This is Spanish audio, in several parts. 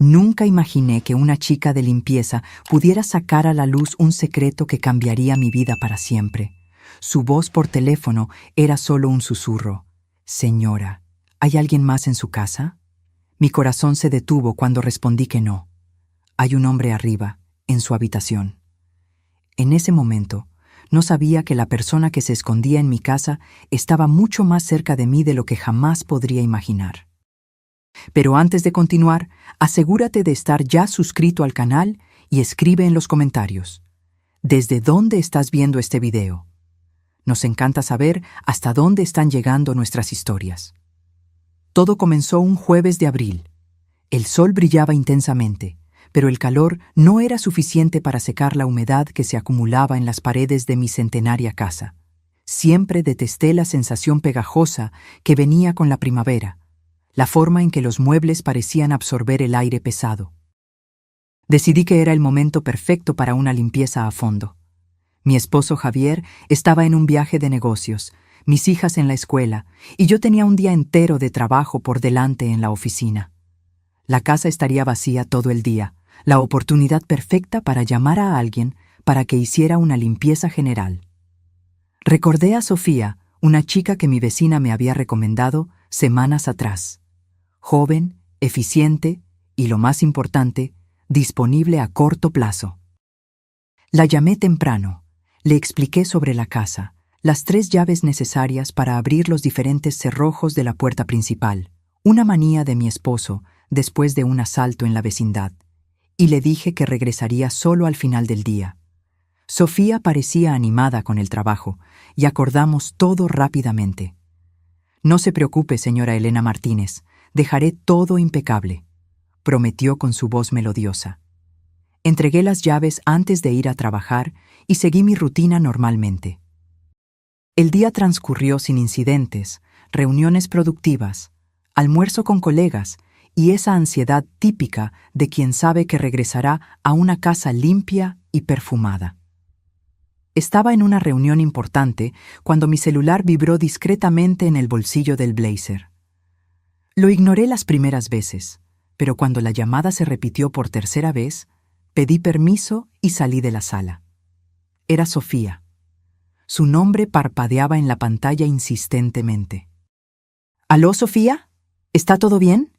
Nunca imaginé que una chica de limpieza pudiera sacar a la luz un secreto que cambiaría mi vida para siempre. Su voz por teléfono era solo un susurro. «Señora, ¿hay alguien más en su casa?» Mi corazón se detuvo cuando respondí que no. «Hay un hombre arriba, en su habitación». En ese momento, no sabía que la persona que se escondía en mi casa estaba mucho más cerca de mí de lo que jamás podría imaginar. Pero antes de continuar, asegúrate de estar ya suscrito al canal y escribe en los comentarios: ¿desde dónde estás viendo este video? Nos encanta saber hasta dónde están llegando nuestras historias. Todo comenzó un jueves de abril. El sol brillaba intensamente, pero el calor no era suficiente para secar la humedad que se acumulaba en las paredes de mi centenaria casa. Siempre detesté la sensación pegajosa que venía con la primavera, la forma en que los muebles parecían absorber el aire pesado. Decidí que era el momento perfecto para una limpieza a fondo. Mi esposo Javier estaba en un viaje de negocios, mis hijas en la escuela, y yo tenía un día entero de trabajo por delante en la oficina. La casa estaría vacía todo el día, la oportunidad perfecta para llamar a alguien para que hiciera una limpieza general. Recordé a Sofía, una chica que mi vecina me había recomendado semanas atrás. Joven, eficiente y, lo más importante, disponible a corto plazo. La llamé temprano, le expliqué sobre la casa, las 3 llaves necesarias para abrir los diferentes cerrojos de la puerta principal, una manía de mi esposo después de un asalto en la vecindad, y le dije que regresaría solo al final del día. Sofía parecía animada con el trabajo, y acordamos todo rápidamente. «No se preocupe, señora Elena Martínez, dejaré todo impecable», prometió con su voz melodiosa. Entregué las llaves antes de ir a trabajar y seguí mi rutina normalmente. El día transcurrió sin incidentes, reuniones productivas, almuerzo con colegas y esa ansiedad típica de quien sabe que regresará a una casa limpia y perfumada. Estaba en una reunión importante cuando mi celular vibró discretamente en el bolsillo del blazer. Lo ignoré las primeras veces, pero cuando la llamada se repitió por tercera vez, pedí permiso y salí de la sala. Era Sofía. Su nombre parpadeaba en la pantalla insistentemente. «¿Aló, Sofía? ¿Está todo bien?»,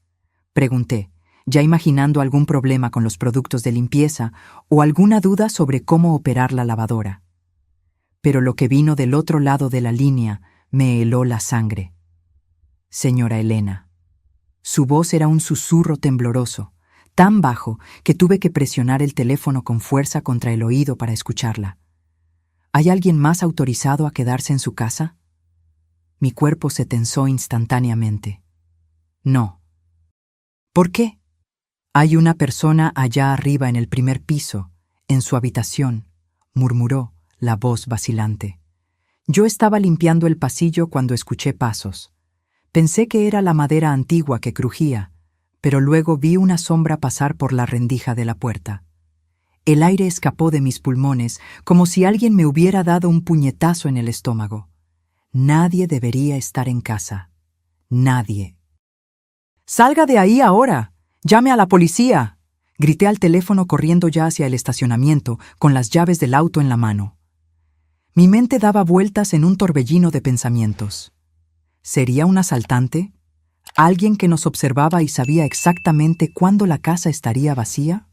pregunté, ya imaginando algún problema con los productos de limpieza o alguna duda sobre cómo operar la lavadora. Pero lo que vino del otro lado de la línea me heló la sangre. «Señora Elena». Su voz era un susurro tembloroso, tan bajo que tuve que presionar el teléfono con fuerza contra el oído para escucharla. «¿Hay alguien más autorizado a quedarse en su casa?». Mi cuerpo se tensó instantáneamente. «No». «¿Por qué?». «Hay una persona allá arriba en el primer piso, en su habitación», murmuró, la voz vacilante. Yo estaba limpiando el pasillo cuando escuché pasos. Pensé que era la madera antigua que crujía, pero luego vi una sombra pasar por la rendija de la puerta. El aire escapó de mis pulmones como si alguien me hubiera dado un puñetazo en el estómago. Nadie debería estar en casa. Nadie. «¡Salga de ahí ahora! ¡Llame a la policía!», grité al teléfono corriendo ya hacia el estacionamiento con las llaves del auto en la mano. Mi mente daba vueltas en un torbellino de pensamientos. ¿Sería un asaltante? ¿Alguien que nos observaba y sabía exactamente cuándo la casa estaría vacía?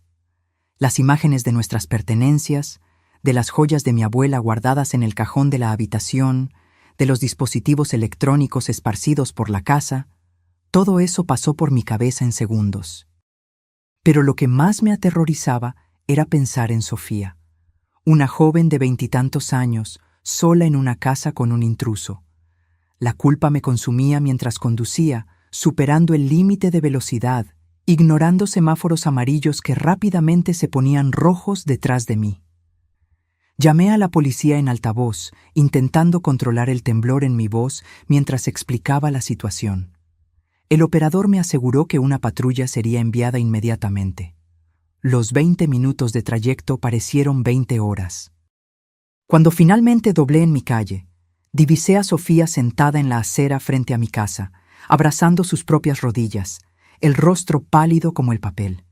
Las imágenes de nuestras pertenencias, de las joyas de mi abuela guardadas en el cajón de la habitación, de los dispositivos electrónicos esparcidos por la casa, todo eso pasó por mi cabeza en segundos. Pero lo que más me aterrorizaba era pensar en Sofía, una joven de 20 y tantos años, sola en una casa con un intruso. La culpa me consumía mientras conducía, superando el límite de velocidad, ignorando semáforos amarillos que rápidamente se ponían rojos detrás de mí. Llamé a la policía en altavoz, intentando controlar el temblor en mi voz mientras explicaba la situación. El operador me aseguró que una patrulla sería enviada inmediatamente. Los 20 minutos de trayecto parecieron 20 horas. Cuando finalmente doblé en mi calle, divisé a Sofía sentada en la acera frente a mi casa, abrazando sus propias rodillas, el rostro pálido como el papel.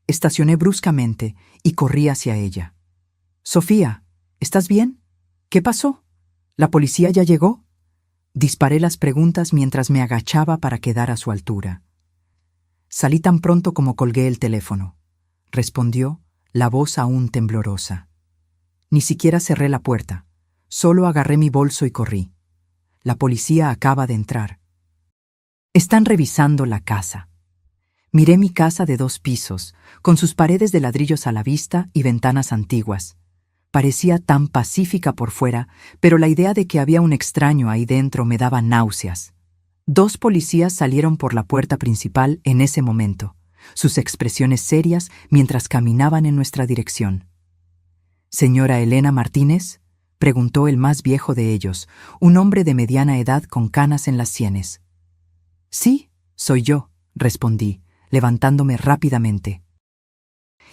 Estacioné bruscamente y corrí hacia ella. «Sofía, ¿estás bien? ¿Qué pasó? ¿La policía ya llegó?» Disparé las preguntas mientras me agachaba para quedar a su altura. Salí tan pronto como colgué el teléfono. Respondió, la voz aún temblorosa. Ni siquiera cerré la puerta. Solo agarré mi bolso y corrí. La policía acaba de entrar. Están revisando la casa. Miré mi casa de 2 pisos, con sus paredes de ladrillos a la vista y ventanas antiguas. Parecía tan pacífica por fuera, pero la idea de que había un extraño ahí dentro me daba náuseas. 2 policías salieron por la puerta principal en ese momento, sus expresiones serias mientras caminaban en nuestra dirección. «¿Señora Elena Martínez?», preguntó el más viejo de ellos, un hombre de mediana edad con canas en las sienes. «Sí, soy yo», respondí, levantándome rápidamente.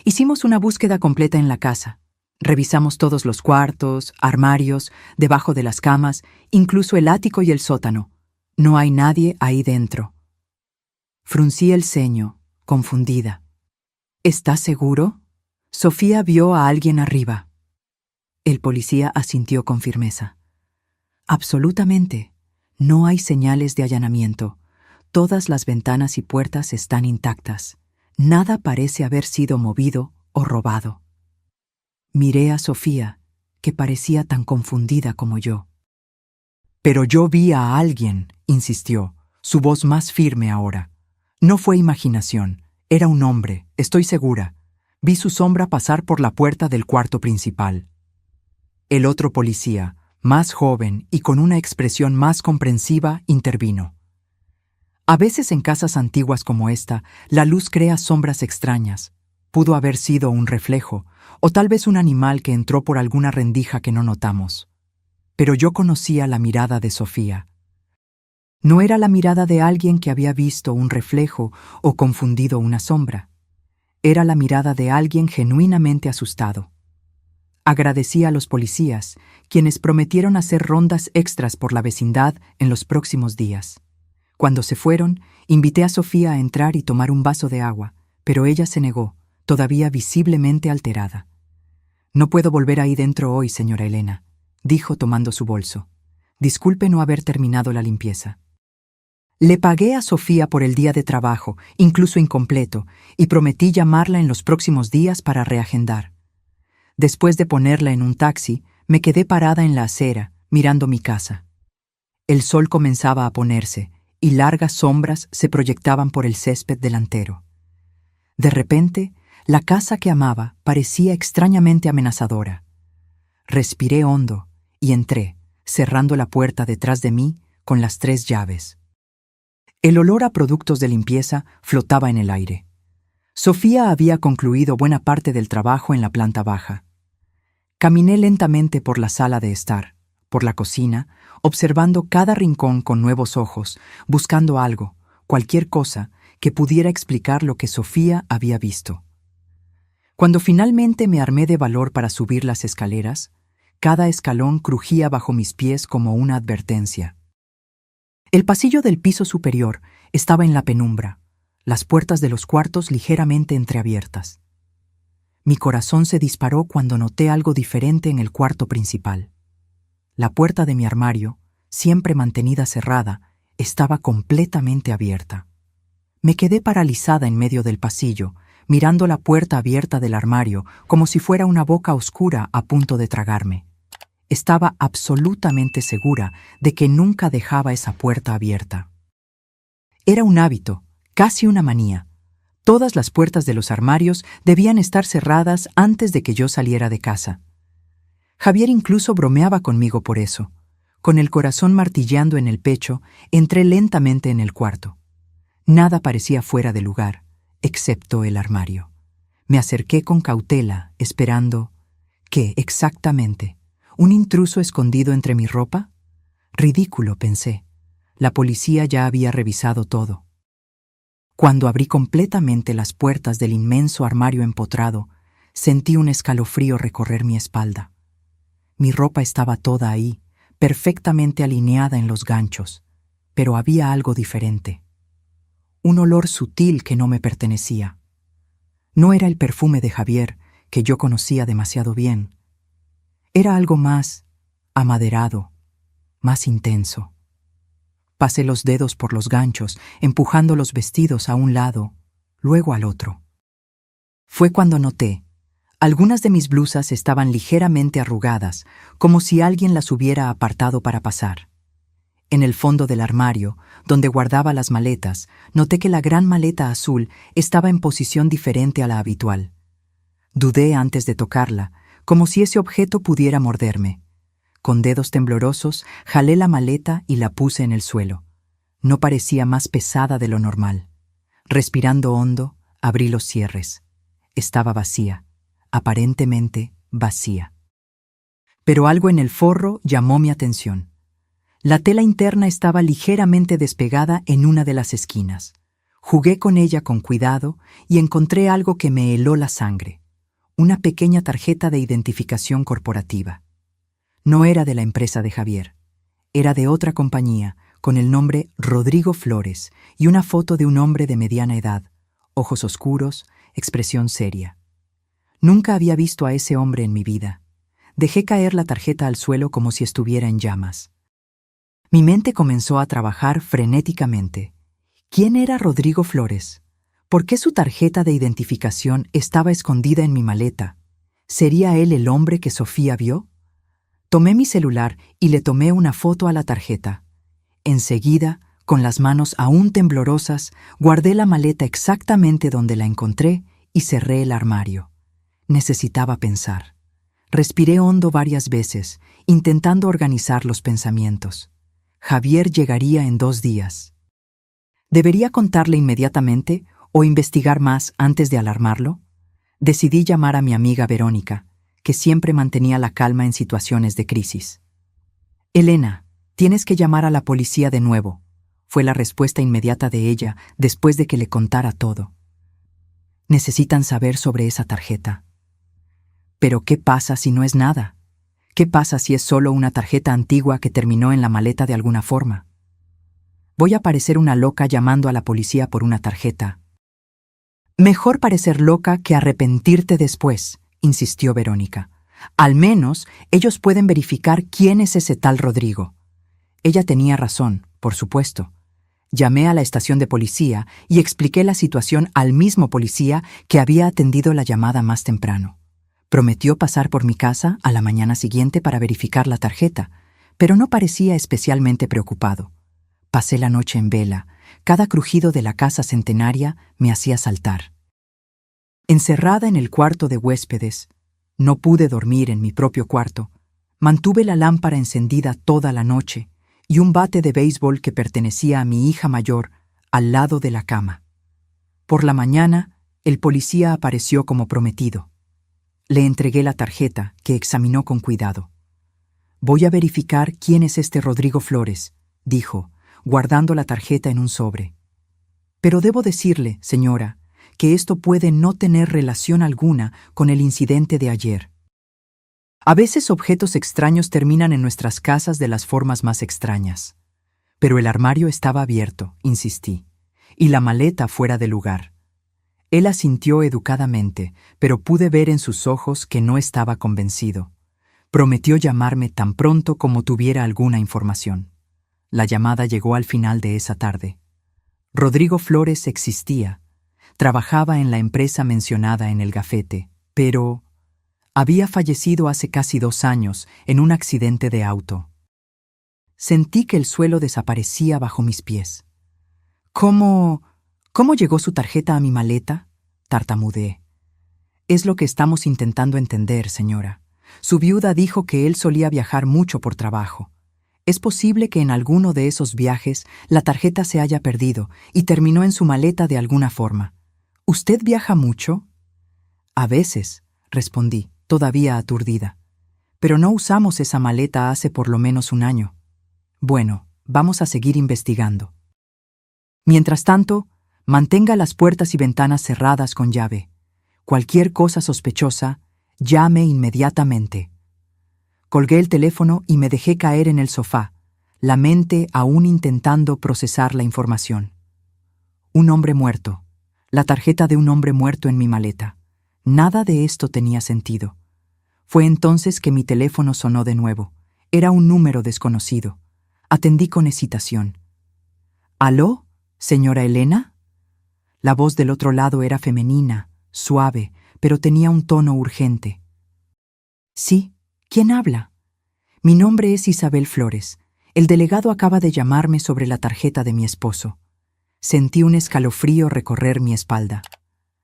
Hicimos una búsqueda completa en la casa. Revisamos todos los cuartos, armarios, debajo de las camas, incluso el ático y el sótano. No hay nadie ahí dentro. Fruncí el ceño, confundida. «¿Estás seguro?» Sofía vio a alguien arriba. El policía asintió con firmeza. «Absolutamente. No hay señales de allanamiento. Todas las ventanas y puertas están intactas. Nada parece haber sido movido o robado». Miré a Sofía, que parecía tan confundida como yo. «Pero yo vi a alguien», insistió, su voz más firme ahora. «No fue imaginación. Era un hombre, estoy segura. Vi su sombra pasar por la puerta del cuarto principal». El otro policía, más joven y con una expresión más comprensiva, intervino. «A veces en casas antiguas como esta, la luz crea sombras extrañas. Pudo haber sido un reflejo, o tal vez un animal que entró por alguna rendija que no notamos. Pero yo conocía la mirada de Sofía. No era la mirada de alguien que había visto un reflejo o confundido una sombra. Era la mirada de alguien genuinamente asustado. Agradecí a los policías, quienes prometieron hacer rondas extras por la vecindad en los próximos días. Cuando se fueron, invité a Sofía a entrar y tomar un vaso de agua, pero ella se negó, todavía visiblemente alterada. «No puedo volver ahí dentro hoy, señora Elena», dijo tomando su bolso. «Disculpe no haber terminado la limpieza». Le pagué a Sofía por el día de trabajo, incluso incompleto, y prometí llamarla en los próximos días para reagendar. Después de ponerla en un taxi, me quedé parada en la acera, mirando mi casa. El sol comenzaba a ponerse, y largas sombras se proyectaban por el césped delantero. De repente, la casa que amaba parecía extrañamente amenazadora. Respiré hondo y entré, cerrando la puerta detrás de mí con las 3 llaves. El olor a productos de limpieza flotaba en el aire. Sofía había concluido buena parte del trabajo en la planta baja. Caminé lentamente por la sala de estar, por la cocina, observando cada rincón con nuevos ojos, buscando algo, cualquier cosa, que pudiera explicar lo que Sofía había visto. Cuando finalmente me armé de valor para subir las escaleras, cada escalón crujía bajo mis pies como una advertencia. El pasillo del piso superior estaba en la penumbra, las puertas de los cuartos ligeramente entreabiertas. Mi corazón se disparó cuando noté algo diferente en el cuarto principal. La puerta de mi armario, siempre mantenida cerrada, estaba completamente abierta. Me quedé paralizada en medio del pasillo, mirando la puerta abierta del armario como si fuera una boca oscura a punto de tragarme. Estaba absolutamente segura de que nunca dejaba esa puerta abierta. Era un hábito, casi una manía. Todas las puertas de los armarios debían estar cerradas antes de que yo saliera de casa. Javier incluso bromeaba conmigo por eso. Con el corazón martilleando en el pecho, entré lentamente en el cuarto. Nada parecía fuera de lugar, excepto el armario. Me acerqué con cautela, esperando... ¿Qué exactamente? ¿Un intruso escondido entre mi ropa? Ridículo, pensé. La policía ya había revisado todo. Cuando abrí completamente las puertas del inmenso armario empotrado, sentí un escalofrío recorrer mi espalda. Mi ropa estaba toda ahí, perfectamente alineada en los ganchos, pero había algo diferente. Un olor sutil que no me pertenecía. No era el perfume de Javier, que yo conocía demasiado bien. Era algo más amaderado, más intenso. Pasé los dedos por los ganchos, empujando los vestidos a un lado, luego al otro. Fue cuando noté. Algunas de mis blusas estaban ligeramente arrugadas, como si alguien las hubiera apartado para pasar. En el fondo del armario, donde guardaba las maletas, noté que la gran maleta azul estaba en posición diferente a la habitual. Dudé antes de tocarla, como si ese objeto pudiera morderme. Con dedos temblorosos, jalé la maleta y la puse en el suelo. No parecía más pesada de lo normal. Respirando hondo, abrí los cierres. Estaba vacía, aparentemente vacía. Pero algo en el forro llamó mi atención. La tela interna estaba ligeramente despegada en una de las esquinas. Jugué con ella con cuidado y encontré algo que me heló la sangre. Una pequeña tarjeta de identificación corporativa. No era de la empresa de Javier. Era de otra compañía, con el nombre Rodrigo Flores y una foto de un hombre de mediana edad, ojos oscuros, expresión seria. Nunca había visto a ese hombre en mi vida. Dejé caer la tarjeta al suelo como si estuviera en llamas. Mi mente comenzó a trabajar frenéticamente. ¿Quién era Rodrigo Flores? ¿Por qué su tarjeta de identificación estaba escondida en mi maleta? ¿Sería él el hombre que Sofía vio? Tomé mi celular y le tomé una foto a la tarjeta. Enseguida, con las manos aún temblorosas, guardé la maleta exactamente donde la encontré y cerré el armario. Necesitaba pensar. Respiré hondo varias veces, intentando organizar los pensamientos. Javier llegaría en 2 días. ¿Debería contarle inmediatamente o investigar más antes de alarmarlo? Decidí llamar a mi amiga Verónica, que siempre mantenía la calma en situaciones de crisis. «Elena, tienes que llamar a la policía de nuevo», fue la respuesta inmediata de ella después de que le contara todo. «Necesitan saber sobre esa tarjeta». «¿Pero qué pasa si no es nada? ¿Qué pasa si es solo una tarjeta antigua que terminó en la maleta de alguna forma? Voy a parecer una loca llamando a la policía por una tarjeta». «Mejor parecer loca que arrepentirte después», insistió Verónica. «Al menos ellos pueden verificar quién es ese tal Rodrigo». Ella tenía razón, por supuesto. Llamé a la estación de policía y expliqué la situación al mismo policía que había atendido la llamada más temprano. Prometió pasar por mi casa a la mañana siguiente para verificar la tarjeta, pero no parecía especialmente preocupado. Pasé la noche en vela. Cada crujido de la casa centenaria me hacía saltar. Encerrada en el cuarto de huéspedes, no pude dormir en mi propio cuarto. Mantuve la lámpara encendida toda la noche y un bate de béisbol que pertenecía a mi hija mayor al lado de la cama. Por la mañana, el policía apareció como prometido. Le entregué la tarjeta, que examinó con cuidado. «Voy a verificar quién es este Rodrigo Flores», dijo, guardando la tarjeta en un sobre. «Pero debo decirle, señora, que esto puede no tener relación alguna con el incidente de ayer. A veces objetos extraños terminan en nuestras casas de las formas más extrañas. Pero el armario estaba abierto», insistí, «y la maleta fuera de lugar». Él asintió educadamente, pero pude ver en sus ojos que no estaba convencido. Prometió llamarme tan pronto como tuviera alguna información. La llamada llegó al final de esa tarde. Rodrigo Flores existía. Trabajaba en la empresa mencionada en el gafete, pero había fallecido hace casi 2 años en un accidente de auto. Sentí que el suelo desaparecía bajo mis pies. ¿Cómo llegó su tarjeta a mi maleta?», tartamudeé. «Es lo que estamos intentando entender, señora. Su viuda dijo que él solía viajar mucho por trabajo. Es posible que en alguno de esos viajes la tarjeta se haya perdido y terminó en su maleta de alguna forma. ¿Usted viaja mucho?». «A veces», respondí, todavía aturdida. «Pero no usamos esa maleta hace por lo menos 1 año». «Bueno, vamos a seguir investigando. Mientras tanto, mantenga las puertas y ventanas cerradas con llave. Cualquier cosa sospechosa, llame inmediatamente». Colgué el teléfono y me dejé caer en el sofá, la mente aún intentando procesar la información. Un hombre muerto. La tarjeta de un hombre muerto en mi maleta. Nada de esto tenía sentido. Fue entonces que mi teléfono sonó de nuevo. Era un número desconocido. Atendí con hesitación. ¿Aló, señora Elena? La voz del otro lado era femenina, suave, pero tenía un tono urgente. Sí, ¿quién habla? Mi nombre es Isabel Flores. El delegado acaba de llamarme sobre la tarjeta de mi esposo. Sentí un escalofrío recorrer mi espalda.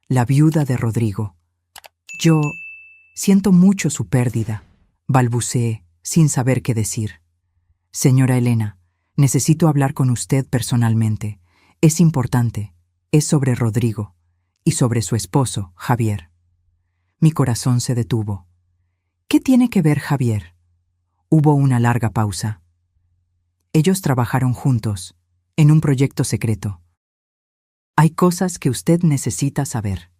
La viuda de Rodrigo. Yo siento mucho su pérdida, balbuceé, sin saber qué decir. Señora Elena, necesito hablar con usted personalmente. Es importante. Es sobre Rodrigo y sobre su esposo, Javier. Mi corazón se detuvo. ¿Qué tiene que ver Javier? Hubo una larga pausa. Ellos trabajaron juntos, en un proyecto secreto. Hay cosas que usted necesita saber.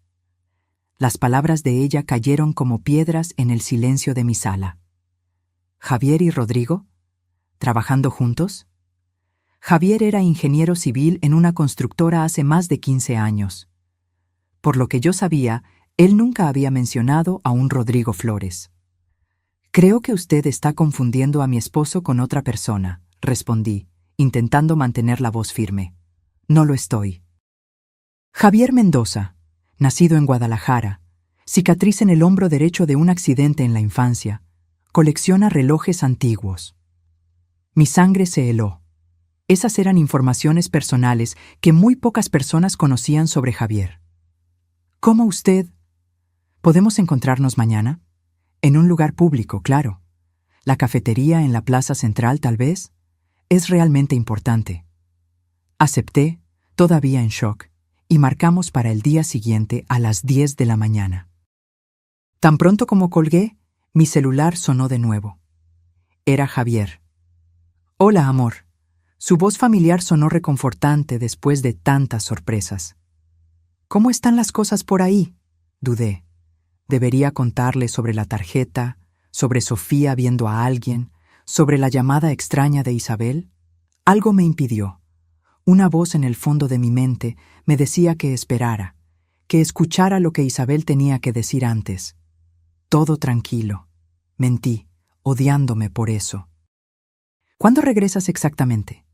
Las palabras de ella cayeron como piedras en el silencio de mi sala. ¿Javier y Rodrigo? ¿Trabajando juntos? Javier era ingeniero civil en una constructora hace más de 15 años. Por lo que yo sabía, él nunca había mencionado a un Rodrigo Flores. Creo que usted está confundiendo a mi esposo con otra persona, respondí, intentando mantener la voz firme. No lo estoy. Javier Mendoza, nacido en Guadalajara, cicatriz en el hombro derecho de un accidente en la infancia, colecciona relojes antiguos. Mi sangre se heló. Esas eran informaciones personales que muy pocas personas conocían sobre Javier. ¿Cómo usted? ¿Podemos encontrarnos mañana? En un lugar público, claro. La cafetería en la plaza central, tal vez. Es realmente importante. Acepté, todavía en shock, y marcamos para el día siguiente a las 10 de la mañana. Tan pronto como colgué, mi celular sonó de nuevo. Era Javier. Hola, amor. Su voz familiar sonó reconfortante después de tantas sorpresas. ¿Cómo están las cosas por ahí? Dudé. Debería contarle sobre la tarjeta, sobre Sofía viendo a alguien, sobre la llamada extraña de Isabel. Algo me impidió. Una voz en el fondo de mi mente me decía que esperara, que escuchara lo que Isabel tenía que decir antes. Todo tranquilo. Mentí, odiándome por eso. ¿Cuándo regresas exactamente?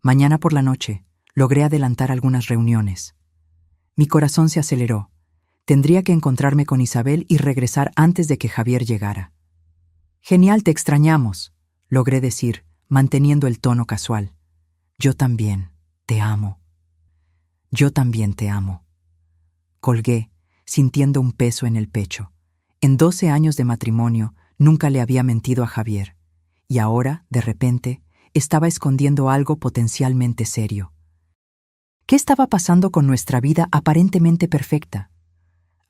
Mañana por la noche. Logré adelantar algunas reuniones. Mi corazón se aceleró. Tendría que encontrarme con Isabel y regresar antes de que Javier llegara. Genial, te extrañamos, logré decir, manteniendo el tono casual. Yo también, te amo. Yo también te amo. Colgué, sintiendo un peso en el pecho. En 12 años de matrimonio, nunca le había mentido a Javier. Y ahora, de repente, estaba escondiendo algo potencialmente serio. ¿Qué estaba pasando con nuestra vida aparentemente perfecta?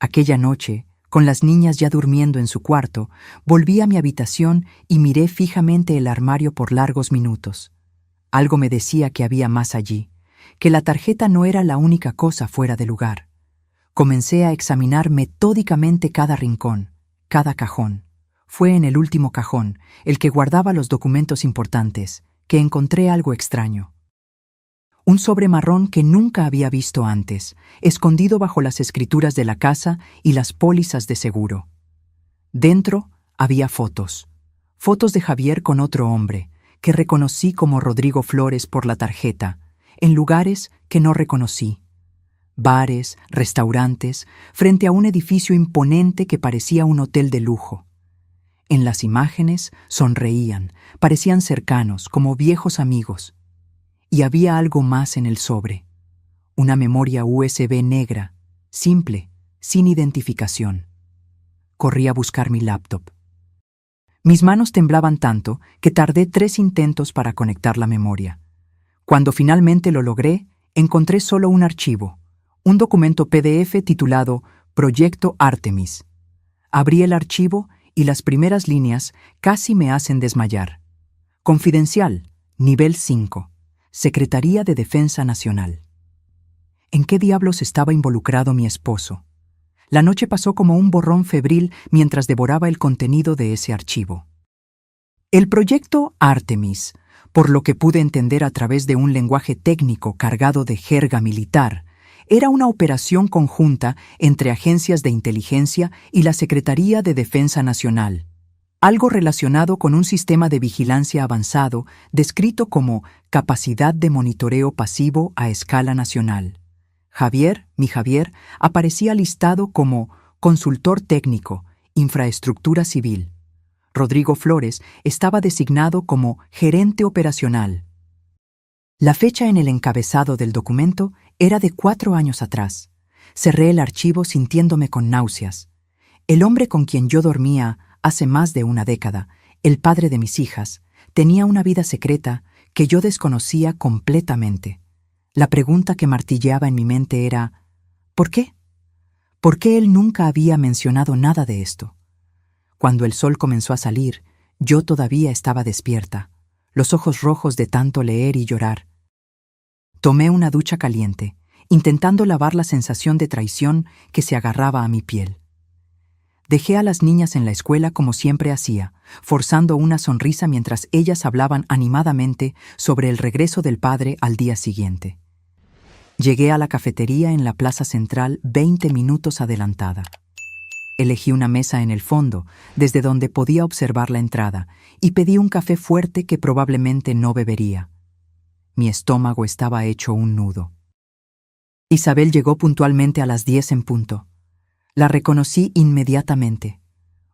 Aquella noche, con las niñas ya durmiendo en su cuarto, volví a mi habitación y miré fijamente el armario por largos minutos. Algo me decía que había más allí, que la tarjeta no era la única cosa fuera de lugar. Comencé a examinar metódicamente cada rincón, cada cajón. Fue en el último cajón, el que guardaba los documentos importantes, que encontré algo extraño. Un sobre marrón que nunca había visto antes, escondido bajo las escrituras de la casa y las pólizas de seguro. Dentro había fotos. Fotos de Javier con otro hombre, que reconocí como Rodrigo Flores por la tarjeta, en lugares que no reconocí. Bares, restaurantes, frente a un edificio imponente que parecía un hotel de lujo. En las imágenes sonreían, parecían cercanos, como viejos amigos. Y había algo más en el sobre. Una memoria USB negra, simple, sin identificación. Corrí a buscar mi laptop. Mis manos temblaban tanto que tardé 3 intentos para conectar la memoria. Cuando finalmente lo logré, encontré solo un archivo, un documento PDF titulado Proyecto Artemis. Abrí el archivo y las primeras líneas casi me hacen desmayar. Confidencial, nivel 5, Secretaría de Defensa Nacional. ¿En qué diablos estaba involucrado mi esposo? La noche pasó como un borrón febril mientras devoraba el contenido de ese archivo. El proyecto Artemis, por lo que pude entender a través de un lenguaje técnico cargado de jerga militar, Era una operación conjunta entre agencias de inteligencia y la Secretaría de Defensa Nacional, algo relacionado con un sistema de vigilancia avanzado descrito como capacidad de monitoreo pasivo a escala nacional. Javier, mi Javier, aparecía listado como consultor técnico, infraestructura civil. Rodrigo Flores estaba designado como gerente operacional. La fecha en el encabezado del documento era de 4 años atrás. Cerré el archivo sintiéndome con náuseas. El hombre con quien yo dormía hace más de una década, el padre de mis hijas, tenía una vida secreta que yo desconocía completamente. La pregunta que martilleaba en mi mente era, ¿por qué? ¿Por qué él nunca había mencionado nada de esto? Cuando el sol comenzó a salir, yo todavía estaba despierta, los ojos rojos de tanto leer y llorar. Tomé una ducha caliente, intentando lavar la sensación de traición que se agarraba a mi piel. Dejé a las niñas en la escuela como siempre hacía, forzando una sonrisa mientras ellas hablaban animadamente sobre el regreso del padre al día siguiente. Llegué a la cafetería en la plaza central 20 minutos adelantada. Elegí una mesa en el fondo, desde donde podía observar la entrada, y pedí un café fuerte que probablemente no bebería. Mi estómago estaba hecho un nudo. Isabel llegó puntualmente a las 10 en punto. La reconocí inmediatamente.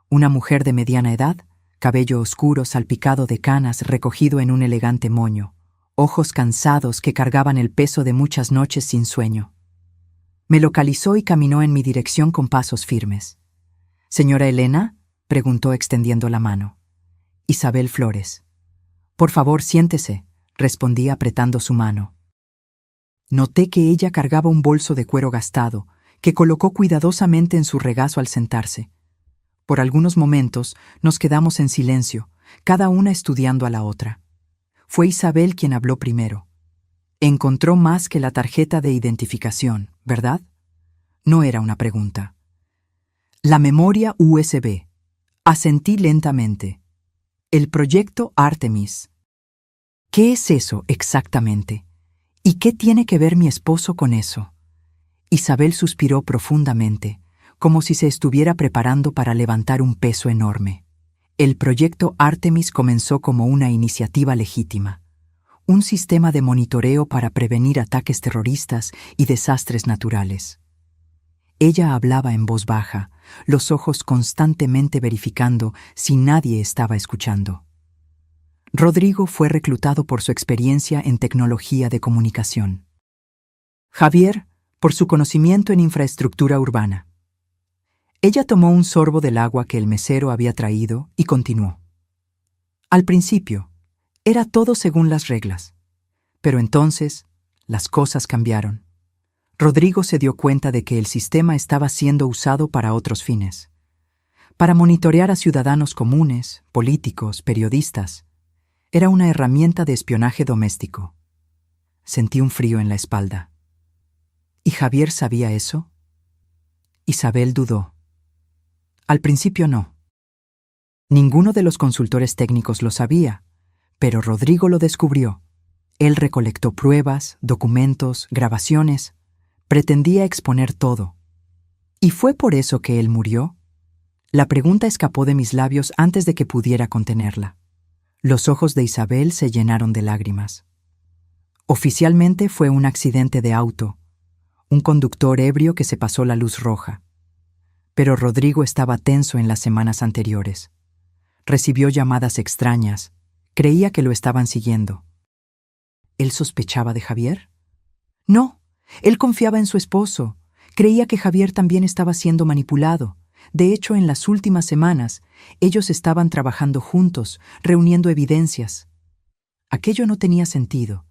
Una mujer de mediana edad, cabello oscuro salpicado de canas recogido en un elegante moño, ojos cansados que cargaban el peso de muchas noches sin sueño. Me localizó y caminó en mi dirección con pasos firmes. «¿Señora Elena?», preguntó extendiendo la mano. «Isabel Flores». «Por favor, siéntese», respondí apretando su mano. Noté que ella cargaba un bolso de cuero gastado, que colocó cuidadosamente en su regazo al sentarse. Por algunos momentos nos quedamos en silencio, cada una estudiando a la otra. Fue Isabel quien habló primero. Encontró más que la tarjeta de identificación, ¿verdad? No era una pregunta. La memoria USB. Asentí lentamente. El proyecto Artemis. ¿Qué es eso exactamente? ¿Y qué tiene que ver mi esposo con eso? Isabel suspiró profundamente, como si se estuviera preparando para levantar un peso enorme. El proyecto Artemis comenzó como una iniciativa legítima, un sistema de monitoreo para prevenir ataques terroristas y desastres naturales. Ella hablaba en voz baja, los ojos constantemente verificando si nadie estaba escuchando. Rodrigo fue reclutado por su experiencia en tecnología de comunicación. Javier, por su conocimiento en infraestructura urbana. Ella tomó un sorbo del agua que el mesero había traído y continuó. Al principio, era todo según las reglas, pero entonces las cosas cambiaron. Rodrigo se dio cuenta de que el sistema estaba siendo usado para otros fines, para monitorear a ciudadanos comunes, políticos, periodistas. Era una herramienta de espionaje doméstico. Sentí un frío en la espalda. ¿Y Javier sabía eso? Isabel dudó. Al principio no. Ninguno de los consultores técnicos lo sabía, pero Rodrigo lo descubrió. Él recolectó pruebas, documentos, grabaciones. Pretendía exponer todo. ¿Y fue por eso que él murió? La pregunta escapó de mis labios antes de que pudiera contenerla. Los ojos de Isabel se llenaron de lágrimas. Oficialmente fue un accidente de auto, un conductor ebrio que se pasó la luz roja. Pero Rodrigo estaba tenso en las semanas anteriores. Recibió llamadas extrañas. Creía que lo estaban siguiendo. ¿Él sospechaba de Javier? No, él confiaba en su esposo. Creía que Javier también estaba siendo manipulado. De hecho, en las últimas semanas, ellos estaban trabajando juntos, reuniendo evidencias. Aquello no tenía sentido.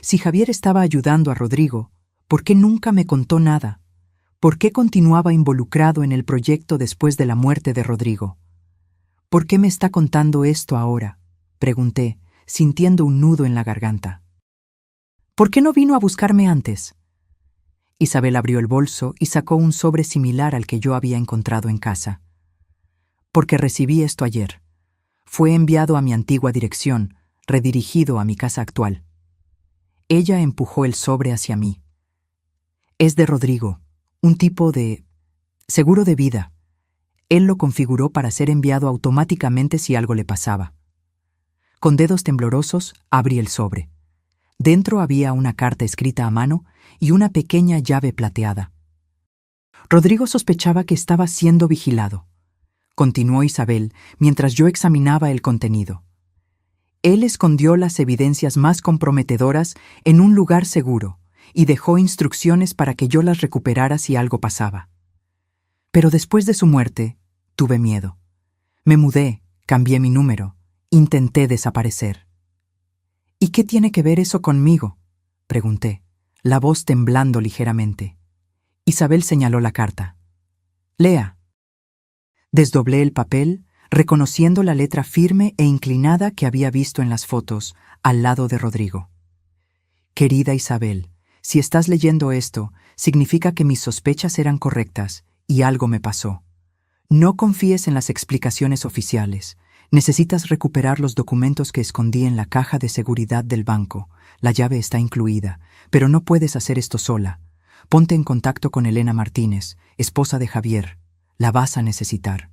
Si Javier estaba ayudando a Rodrigo, ¿por qué nunca me contó nada? ¿Por qué continuaba involucrado en el proyecto después de la muerte de Rodrigo? ¿Por qué me está contando esto ahora?, pregunté, sintiendo un nudo en la garganta. ¿Por qué no vino a buscarme antes? Isabel abrió el bolso y sacó un sobre similar al que yo había encontrado en casa. Porque recibí esto ayer. Fue enviado a mi antigua dirección, redirigido a mi casa actual. Ella empujó el sobre hacia mí. Es de Rodrigo, un tipo de seguro de vida. Él lo configuró para ser enviado automáticamente si algo le pasaba. Con dedos temblorosos, abrí el sobre. Dentro había una carta escrita a mano y una pequeña llave plateada. Rodrigo sospechaba que estaba siendo vigilado. Continuó Isabel mientras yo examinaba el contenido. Él escondió las evidencias más comprometedoras en un lugar seguro y dejó instrucciones para que yo las recuperara si algo pasaba. Pero después de su muerte, tuve miedo. Me mudé, cambié mi número, intenté desaparecer. ¿Y qué tiene que ver eso conmigo?, pregunté, la voz temblando ligeramente. Isabel señaló la carta. Lea. Desdoblé el papel, reconociendo la letra firme e inclinada que había visto en las fotos, al lado de Rodrigo. Querida Isabel, si estás leyendo esto, significa que mis sospechas eran correctas y algo me pasó. No confíes en las explicaciones oficiales. Necesitas recuperar los documentos que escondí en la caja de seguridad del banco. La llave está incluida, pero no puedes hacer esto sola. Ponte en contacto con Elena Martínez, esposa de Javier. La vas a necesitar.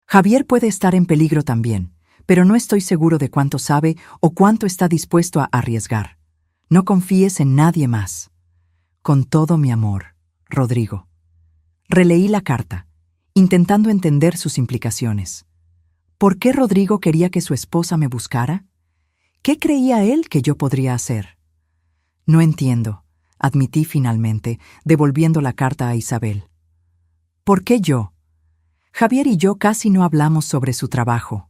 Javier puede estar en peligro también, pero no estoy seguro de cuánto sabe o cuánto está dispuesto a arriesgar. No confíes en nadie más. Con todo mi amor, Rodrigo. Releí la carta, intentando entender sus implicaciones. ¿Por qué Rodrigo quería que su esposa me buscara? ¿Qué creía él que yo podría hacer? No entiendo, admití finalmente, devolviendo la carta a Isabel. ¿Por qué yo? Javier y yo casi no hablamos sobre su trabajo.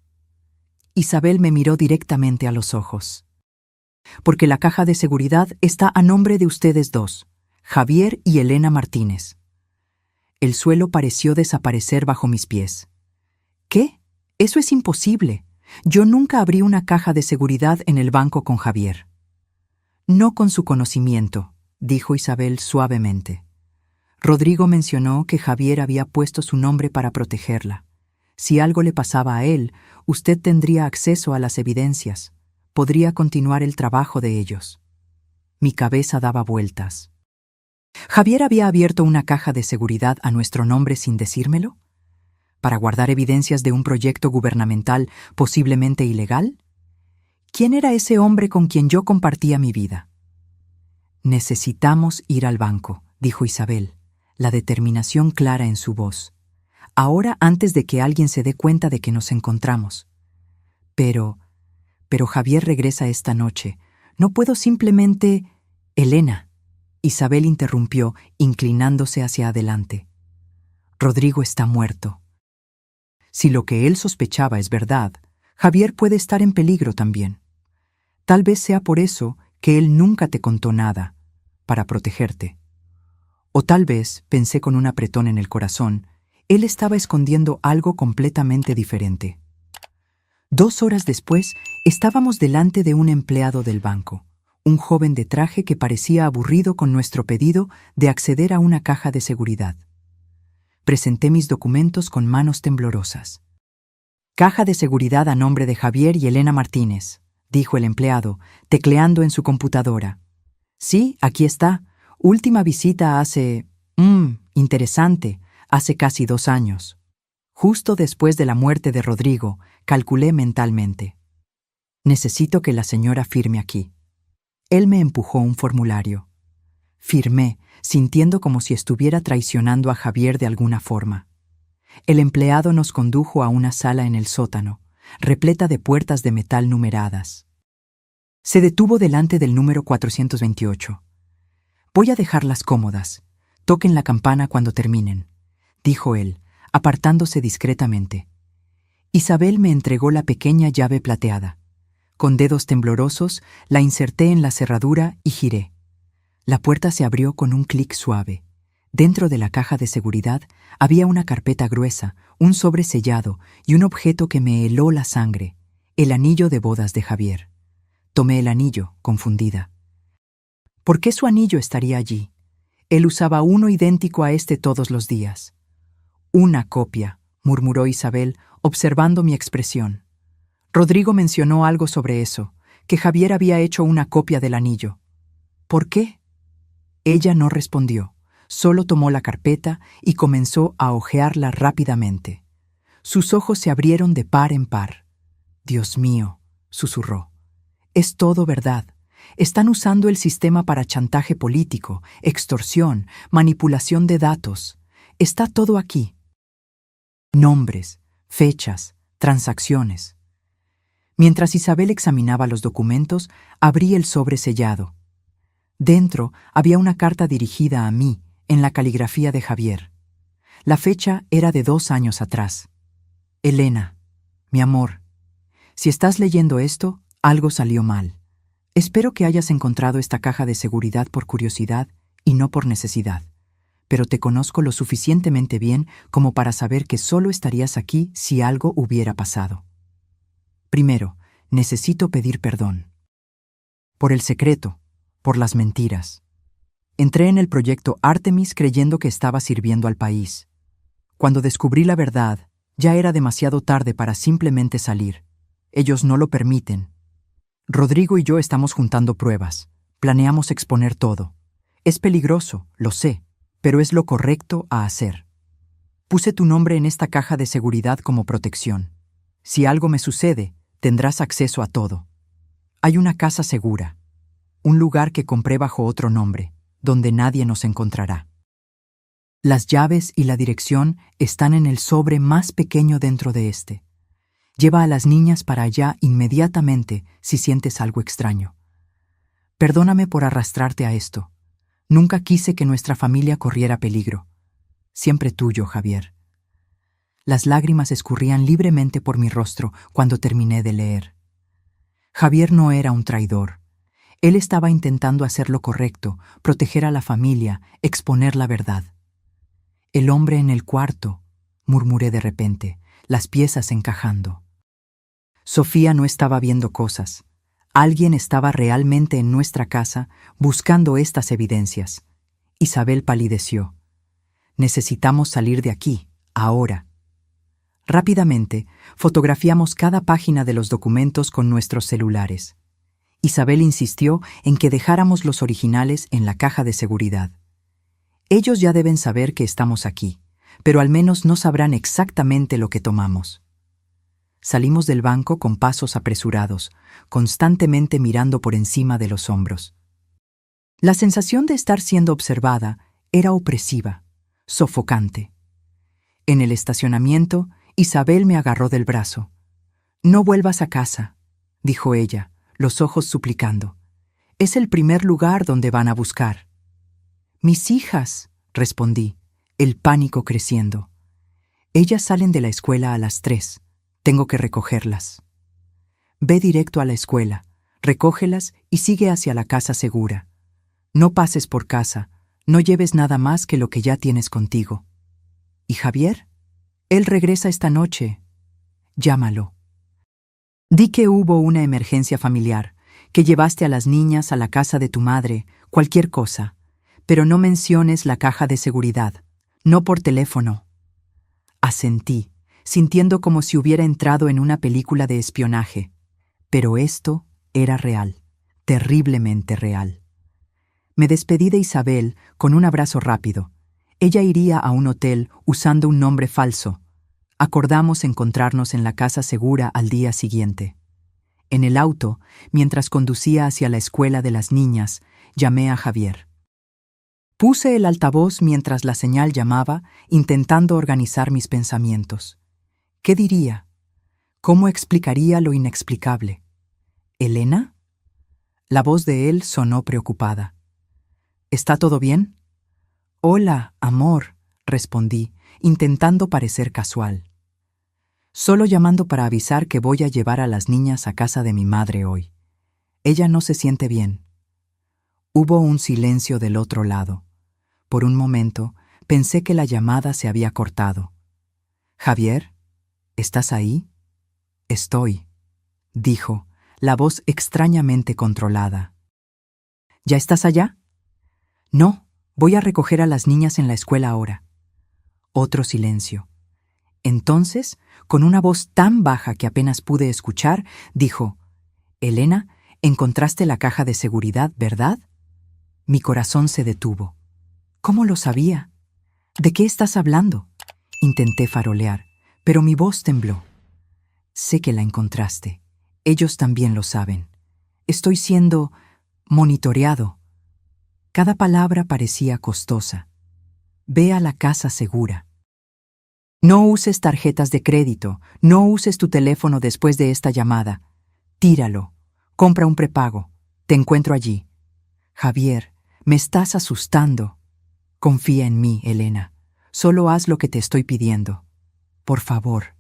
Isabel me miró directamente a los ojos. Porque la caja de seguridad está a nombre de ustedes dos, Javier y Elena Martínez. El suelo pareció desaparecer bajo mis pies. ¿Qué? Eso es imposible. Yo nunca abrí una caja de seguridad en el banco con Javier. No con su conocimiento, dijo Isabel suavemente. Rodrigo mencionó que Javier había puesto su nombre para protegerla. Si algo le pasaba a él, usted tendría acceso a las evidencias. Podría continuar el trabajo de ellos. Mi cabeza daba vueltas. ¿Javier había abierto una caja de seguridad a nuestro nombre sin decírmelo? ¿Para guardar evidencias de un proyecto gubernamental posiblemente ilegal? ¿Quién era ese hombre con quien yo compartía mi vida? Necesitamos ir al banco, dijo Isabel, la determinación clara en su voz. Ahora antes de que alguien se dé cuenta de que nos encontramos. Pero Javier regresa esta noche. No puedo simplemente... Elena. Isabel interrumpió, inclinándose hacia adelante. Rodrigo está muerto. Si lo que él sospechaba es verdad, Javier puede estar en peligro también. Tal vez sea por eso que él nunca te contó nada, para protegerte. O tal vez, pensé con un apretón en el corazón, él estaba escondiendo algo completamente diferente. 2 horas después, estábamos delante de un empleado del banco, un joven de traje que parecía aburrido con nuestro pedido de acceder a una caja de seguridad. Presenté mis documentos con manos temblorosas. Caja de seguridad a nombre de Javier y Elena Martínez, dijo el empleado, tecleando en su computadora. Sí, aquí está. Última visita hace... interesante, hace casi 2 años. Justo después de la muerte de Rodrigo, calculé mentalmente. Necesito que la señora firme aquí. Él me empujó un formulario. Firmé, sintiendo como si estuviera traicionando a Javier de alguna forma. El empleado nos condujo a una sala en el sótano, repleta de puertas de metal numeradas. Se detuvo delante del número 428. Voy a dejarlas cómodas. Toquen la campana cuando terminen, dijo él, apartándose discretamente. Isabel me entregó la pequeña llave plateada. Con dedos temblorosos, la inserté en la cerradura y giré. La puerta se abrió con un clic suave. Dentro de la caja de seguridad había una carpeta gruesa, un sobre sellado y un objeto que me heló la sangre, el anillo de bodas de Javier. Tomé el anillo, confundida. ¿Por qué su anillo estaría allí? Él usaba uno idéntico a este todos los días. Una copia, murmuró Isabel, observando mi expresión. Rodrigo mencionó algo sobre eso, que Javier había hecho una copia del anillo. ¿Por qué? Ella no respondió, solo tomó la carpeta y comenzó a hojearla rápidamente. Sus ojos se abrieron de par en par. «Dios mío», susurró. «Es todo verdad. Están usando el sistema para chantaje político, extorsión, manipulación de datos. Está todo aquí. Nombres, fechas, transacciones». Mientras Isabel examinaba los documentos, abrí el sobre sellado. Dentro había una carta dirigida a mí, en la caligrafía de Javier. La fecha era de 2 años atrás. «Elena, mi amor, si estás leyendo esto, algo salió mal. Espero que hayas encontrado esta caja de seguridad por curiosidad y no por necesidad. Pero te conozco lo suficientemente bien como para saber que solo estarías aquí si algo hubiera pasado. Primero, necesito pedir perdón. Por el secreto, por las mentiras. Entré en el proyecto Artemis creyendo que estaba sirviendo al país. Cuando descubrí la verdad, ya era demasiado tarde para simplemente salir. Ellos no lo permiten. Rodrigo y yo estamos juntando pruebas. Planeamos exponer todo. Es peligroso, lo sé, pero es lo correcto a hacer. Puse tu nombre en esta caja de seguridad como protección. Si algo me sucede, tendrás acceso a todo. Hay una casa segura, un lugar que compré bajo otro nombre, donde nadie nos encontrará. Las llaves y la dirección están en el sobre más pequeño dentro de este. Lleva a las niñas para allá inmediatamente si sientes algo extraño. Perdóname por arrastrarte a esto. Nunca quise que nuestra familia corriera peligro. Siempre tuyo, Javier. Las lágrimas escurrían libremente por mi rostro cuando terminé de leer. Javier no era un traidor. Él estaba intentando hacer lo correcto, proteger a la familia, exponer la verdad. «El hombre en el cuarto», murmuré de repente, las piezas encajando. Sofía no estaba viendo cosas. Alguien estaba realmente en nuestra casa buscando estas evidencias. Isabel palideció. «Necesitamos salir de aquí, ahora». Rápidamente, fotografiamos cada página de los documentos con nuestros celulares. Isabel insistió en que dejáramos los originales en la caja de seguridad. Ellos ya deben saber que estamos aquí, pero al menos no sabrán exactamente lo que tomamos. Salimos del banco con pasos apresurados, constantemente mirando por encima de los hombros. La sensación de estar siendo observada era opresiva, sofocante. En el estacionamiento, Isabel me agarró del brazo. «No vuelvas a casa», dijo ella, los ojos suplicando. «Es el primer lugar donde van a buscar». «Mis hijas», respondí, el pánico creciendo. «Ellas salen de la escuela a las 3. Tengo que recogerlas». «Ve directo a la escuela, recógelas y sigue hacia la casa segura. No pases por casa, no lleves nada más que lo que ya tienes contigo». «¿Y Javier? Él regresa esta noche. Llámalo». Di que hubo una emergencia familiar, que llevaste a las niñas a la casa de tu madre, cualquier cosa, pero no menciones la caja de seguridad, no por teléfono. Asentí, sintiendo como si hubiera entrado en una película de espionaje, pero esto era real, terriblemente real. Me despedí de Isabel con un abrazo rápido. Ella iría a un hotel usando un nombre falso. Acordamos encontrarnos en la casa segura al día siguiente. En el auto, mientras conducía hacia la escuela de las niñas, llamé a Javier. Puse el altavoz mientras la señal llamaba, intentando organizar mis pensamientos. ¿Qué diría? ¿Cómo explicaría lo inexplicable? ¿Elena? La voz de él sonó preocupada. ¿Está todo bien? «Hola, amor», respondí, intentando parecer casual. «Solo llamando para avisar que voy a llevar a las niñas a casa de mi madre hoy. Ella no se siente bien». Hubo un silencio del otro lado. Por un momento, pensé que la llamada se había cortado. «Javier, ¿estás ahí?» «Estoy», dijo, la voz extrañamente controlada. «¿Ya estás allá?» «No, voy a recoger a las niñas en la escuela ahora». Otro silencio. Entonces, con una voz tan baja que apenas pude escuchar, dijo: «Elena, encontraste la caja de seguridad, ¿verdad?» Mi corazón se detuvo. ¿Cómo lo sabía? ¿De qué estás hablando? Intenté farolear, pero mi voz tembló. Sé que la encontraste. Ellos también lo saben. Estoy siendo monitoreado. Cada palabra parecía costosa. Ve a la casa segura. No uses tarjetas de crédito. No uses tu teléfono después de esta llamada. Tíralo. Compra un prepago. Te encuentro allí. Javier, me estás asustando. Confía en mí, Elena. Solo haz lo que te estoy pidiendo. Por favor.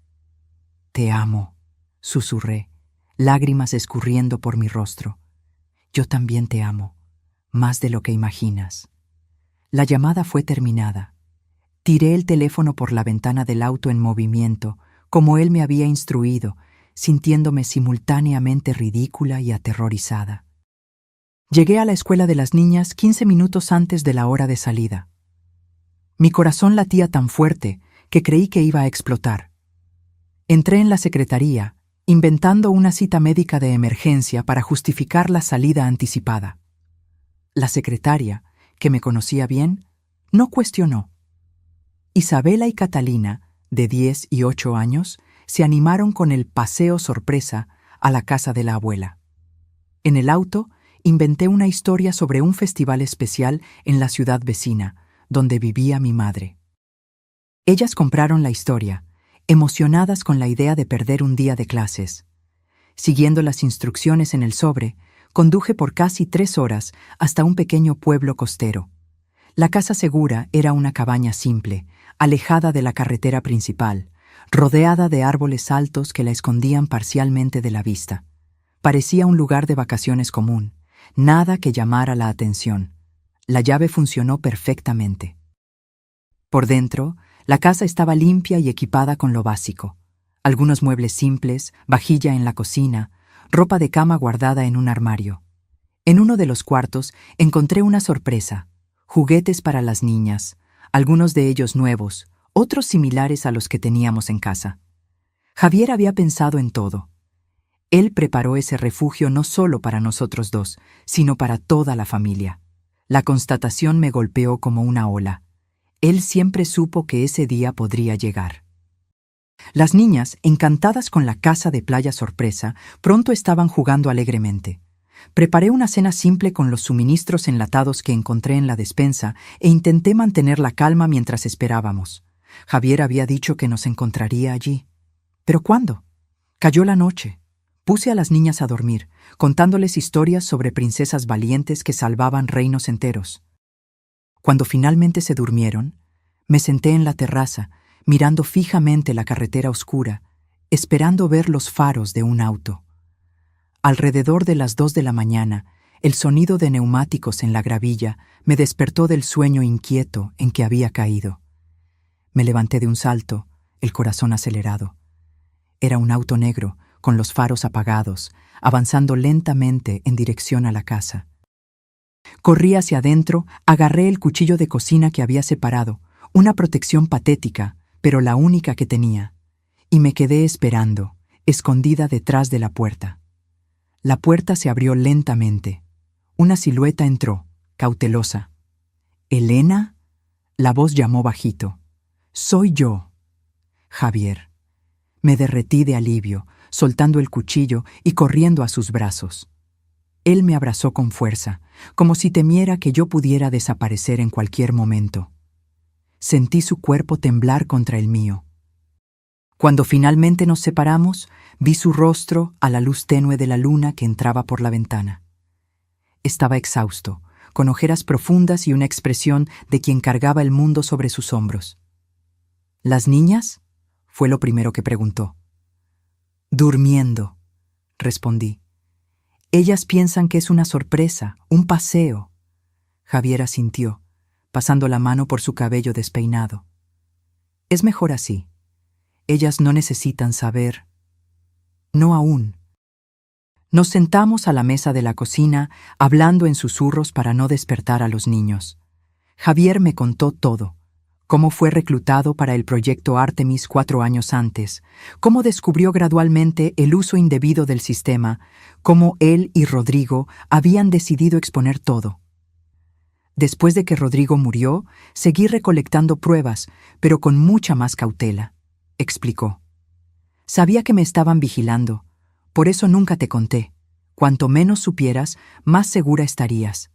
Te amo, susurré, lágrimas escurriendo por mi rostro. Yo también te amo, más de lo que imaginas. La llamada fue terminada. Tiré el teléfono por la ventana del auto en movimiento, como él me había instruido, sintiéndome simultáneamente ridícula y aterrorizada. Llegué a la escuela de las niñas 15 minutos antes de la hora de salida. Mi corazón latía tan fuerte que creí que iba a explotar. Entré en la secretaría, inventando una cita médica de emergencia para justificar la salida anticipada. La secretaria, que me conocía bien, no cuestionó. Isabela y Catalina, de 10 y 8 años, se animaron con el paseo sorpresa a la casa de la abuela. En el auto, inventé una historia sobre un festival especial en la ciudad vecina, donde vivía mi madre. Ellas compraron la historia, emocionadas con la idea de perder un día de clases. Siguiendo las instrucciones en el sobre, conduje por casi 3 horas hasta un pequeño pueblo costero. La casa segura era una cabaña simple, alejada de la carretera principal, rodeada de árboles altos que la escondían parcialmente de la vista. Parecía un lugar de vacaciones común, nada que llamara la atención. La llave funcionó perfectamente. Por dentro, la casa estaba limpia y equipada con lo básico. Algunos muebles simples, vajilla en la cocina, ropa de cama guardada en un armario. En uno de los cuartos encontré una sorpresa: juguetes para las niñas, algunos de ellos nuevos, otros similares a los que teníamos en casa. Javier había pensado en todo. Él preparó ese refugio no solo para nosotros dos, sino para toda la familia. La constatación me golpeó como una ola. Él siempre supo que ese día podría llegar. Las niñas, encantadas con la casa de playa sorpresa, pronto estaban jugando alegremente. Preparé una cena simple con los suministros enlatados que encontré en la despensa e intenté mantener la calma mientras esperábamos. Javier había dicho que nos encontraría allí. ¿Pero cuándo? Cayó la noche. Puse a las niñas a dormir, contándoles historias sobre princesas valientes que salvaban reinos enteros. Cuando finalmente se durmieron, me senté en la terraza, mirando fijamente la carretera oscura, esperando ver los faros de un auto. Alrededor de las 2 de la mañana, el sonido de neumáticos en la gravilla me despertó del sueño inquieto en que había caído. Me levanté de un salto, el corazón acelerado. Era un auto negro, con los faros apagados, avanzando lentamente en dirección a la casa. Corrí hacia adentro, agarré el cuchillo de cocina que había separado, una protección patética, pero la única que tenía, y me quedé esperando, escondida detrás de la puerta. La puerta se abrió lentamente. Una silueta entró, cautelosa. «¿Elena?» La voz llamó bajito. «Soy yo». Javier. Me derretí de alivio, soltando el cuchillo y corriendo a sus brazos. Él me abrazó con fuerza, como si temiera que yo pudiera desaparecer en cualquier momento. Sentí su cuerpo temblar contra el mío. Cuando finalmente nos separamos, vi su rostro a la luz tenue de la luna que entraba por la ventana. Estaba exhausto, con ojeras profundas y una expresión de quien cargaba el mundo sobre sus hombros. «¿Las niñas?», fue lo primero que preguntó. «Durmiendo», respondí. «Ellas piensan que es una sorpresa, un paseo». Javier asintió, pasando la mano por su cabello despeinado. «Es mejor así. Ellas no necesitan saber». «No aún». Nos sentamos a la mesa de la cocina, hablando en susurros para no despertar a los niños. Javier me contó todo: cómo fue reclutado para el proyecto Artemis 4 años antes, cómo descubrió gradualmente el uso indebido del sistema, cómo él y Rodrigo habían decidido exponer todo. Después de que Rodrigo murió, seguí recolectando pruebas, pero con mucha más cautela, explicó. Sabía que me estaban vigilando, por eso nunca te conté. Cuanto menos supieras, más segura estarías.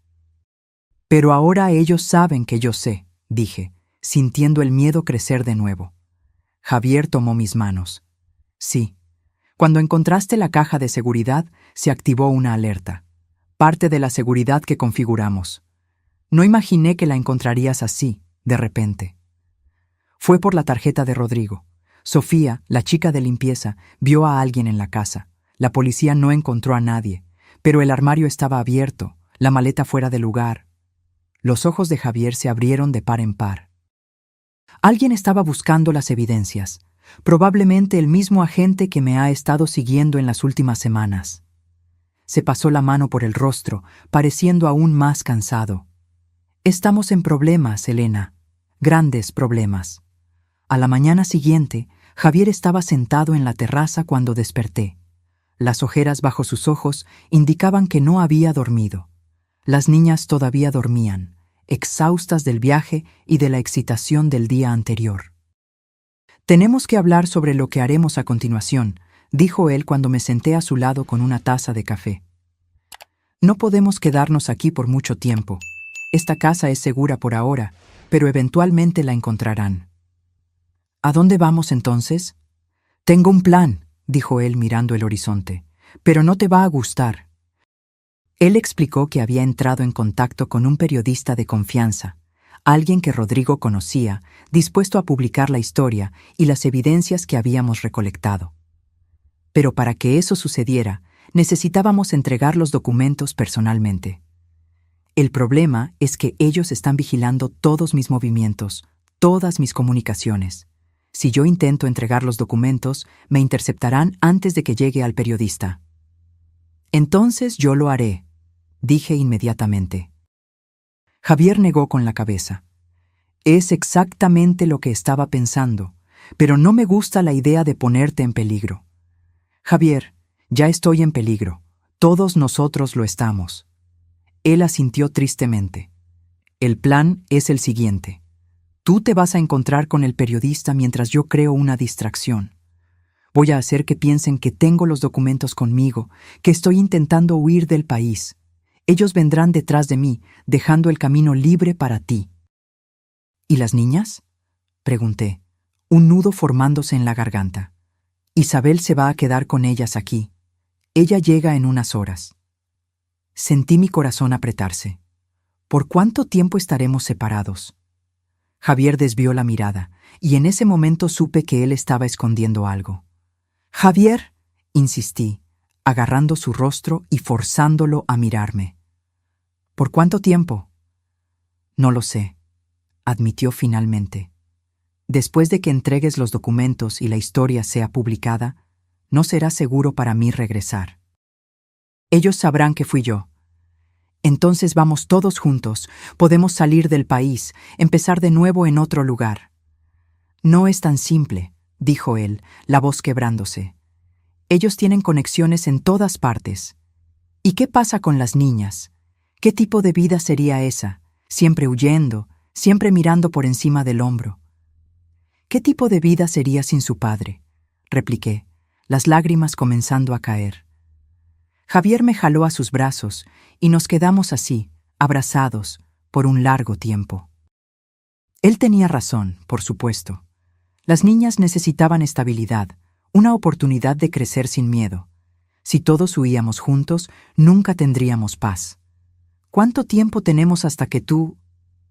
Pero ahora ellos saben que yo sé, dije, sintiendo el miedo crecer de nuevo. Javier tomó mis manos. Sí. Cuando encontraste la caja de seguridad, se activó una alerta. Parte de la seguridad que configuramos. No imaginé que la encontrarías así, de repente. Fue por la tarjeta de Rodrigo. Sofía, la chica de limpieza, vio a alguien en la casa. La policía no encontró a nadie, pero el armario estaba abierto, la maleta fuera de lugar. Los ojos de Javier se abrieron de par en par. Alguien estaba buscando las evidencias, probablemente el mismo agente que me ha estado siguiendo en las últimas semanas. Se pasó la mano por el rostro, pareciendo aún más cansado. Estamos en problemas, Elena. Grandes problemas. A la mañana siguiente, Javier estaba sentado en la terraza cuando desperté. Las ojeras bajo sus ojos indicaban que no había dormido. Las niñas todavía dormían, exhaustas del viaje y de la excitación del día anterior. Tenemos que hablar sobre lo que haremos a continuación, dijo él cuando me senté a su lado con una taza de café. No podemos quedarnos aquí por mucho tiempo. Esta casa es segura por ahora, pero eventualmente la encontrarán. ¿A dónde vamos entonces? Tengo un plan, dijo él mirando el horizonte, pero no te va a gustar. Él explicó que había entrado en contacto con un periodista de confianza, alguien que Rodrigo conocía, dispuesto a publicar la historia y las evidencias que habíamos recolectado. Pero para que eso sucediera, necesitábamos entregar los documentos personalmente. El problema es que ellos están vigilando todos mis movimientos, todas mis comunicaciones. Si yo intento entregar los documentos, me interceptarán antes de que llegue al periodista. Entonces yo lo haré, dije inmediatamente. Javier negó con la cabeza. Es exactamente lo que estaba pensando, pero no me gusta la idea de ponerte en peligro. Javier, ya estoy en peligro. Todos nosotros lo estamos. Él asintió tristemente. El plan es el siguiente. Tú te vas a encontrar con el periodista mientras yo creo una distracción. Voy a hacer que piensen que tengo los documentos conmigo, que estoy intentando huir del país. Ellos vendrán detrás de mí, dejando el camino libre para ti. ¿Y las niñas? Pregunté, un nudo formándose en la garganta. Isabel se va a quedar con ellas aquí. Ella llega en unas horas. Sentí mi corazón apretarse. ¿Por cuánto tiempo estaremos separados? Javier desvió la mirada, y en ese momento supe que él estaba escondiendo algo. «Javier», insistí, agarrando su rostro y forzándolo a mirarme. «¿Por cuánto tiempo?» «No lo sé», admitió finalmente. «Después de que entregues los documentos y la historia sea publicada, no será seguro para mí regresar. Ellos sabrán que fui yo. Entonces vamos todos juntos, podemos salir del país, empezar de nuevo en otro lugar». «No es tan simple», dijo él, la voz quebrándose. «Ellos tienen conexiones en todas partes. ¿Y qué pasa con las niñas? ¿Qué tipo de vida sería esa? Siempre huyendo, siempre mirando por encima del hombro». «¿Qué tipo de vida sería sin su padre?», repliqué, las lágrimas comenzando a caer. Javier me jaló a sus brazos y nos quedamos así, abrazados, por un largo tiempo. Él tenía razón, por supuesto. Las niñas necesitaban estabilidad, una oportunidad de crecer sin miedo. Si todos huíamos juntos, nunca tendríamos paz. «¿Cuánto tiempo tenemos hasta que tú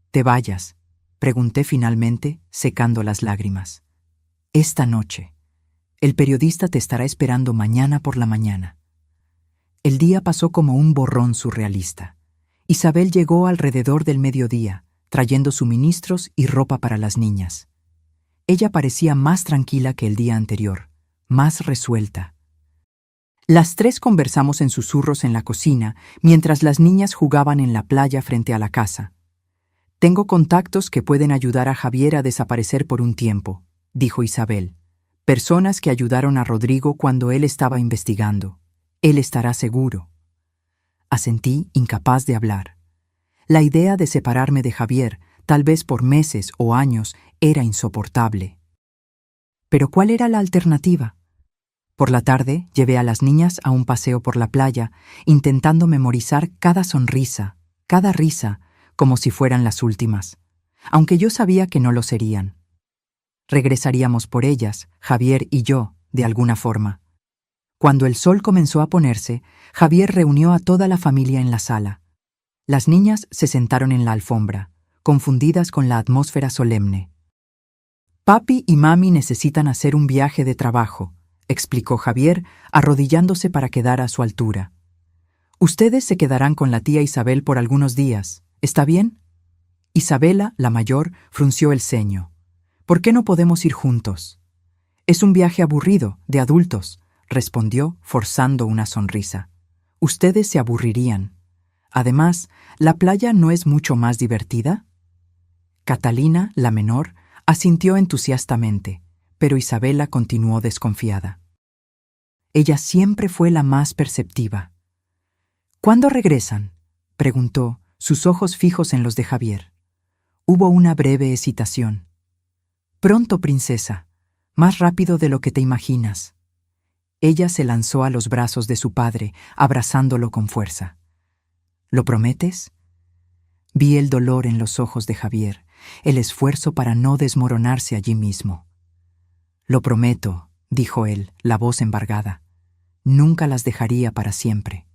te vayas?», pregunté finalmente, secando las lágrimas. «Esta noche. El periodista te estará esperando mañana por la mañana». El día pasó como un borrón surrealista. Isabel llegó alrededor del mediodía, trayendo suministros y ropa para las niñas. Ella parecía más tranquila que el día anterior, más resuelta. Las tres conversamos en susurros en la cocina, mientras las niñas jugaban en la playa frente a la casa. «Tengo contactos que pueden ayudar a Javier a desaparecer por un tiempo», dijo Isabel. «Personas que ayudaron a Rodrigo cuando él estaba investigando. Él estará seguro». Asentí, incapaz de hablar. La idea de separarme de Javier, tal vez por meses o años, era insoportable. Pero ¿cuál era la alternativa? Por la tarde llevé a las niñas a un paseo por la playa, intentando memorizar cada sonrisa, cada risa, como si fueran las últimas, aunque yo sabía que no lo serían. Regresaríamos por ellas, Javier y yo, de alguna forma. Cuando el sol comenzó a ponerse, Javier reunió a toda la familia en la sala. Las niñas se sentaron en la alfombra, confundidas con la atmósfera solemne. «Papi y mami necesitan hacer un viaje de trabajo», explicó Javier, arrodillándose para quedar a su altura. «Ustedes se quedarán con la tía Isabel por algunos días, ¿está bien?» Isabela, la mayor, frunció el ceño. «¿Por qué no podemos ir juntos?» «Es un viaje aburrido, de adultos», respondió, forzando una sonrisa. «Ustedes se aburrirían. Además, ¿la playa no es mucho más divertida?» Catalina, la menor, asintió entusiastamente, pero Isabela continuó desconfiada. Ella siempre fue la más perceptiva. «¿Cuándo regresan?», preguntó, sus ojos fijos en los de Javier. Hubo una breve hesitación. «Pronto, princesa, más rápido de lo que te imaginas». Ella se lanzó a los brazos de su padre, abrazándolo con fuerza. «¿Lo prometes?». Vi el dolor en los ojos de Javier, el esfuerzo para no desmoronarse allí mismo. «Lo prometo», dijo él, la voz embargada. «Nunca las dejaría para siempre.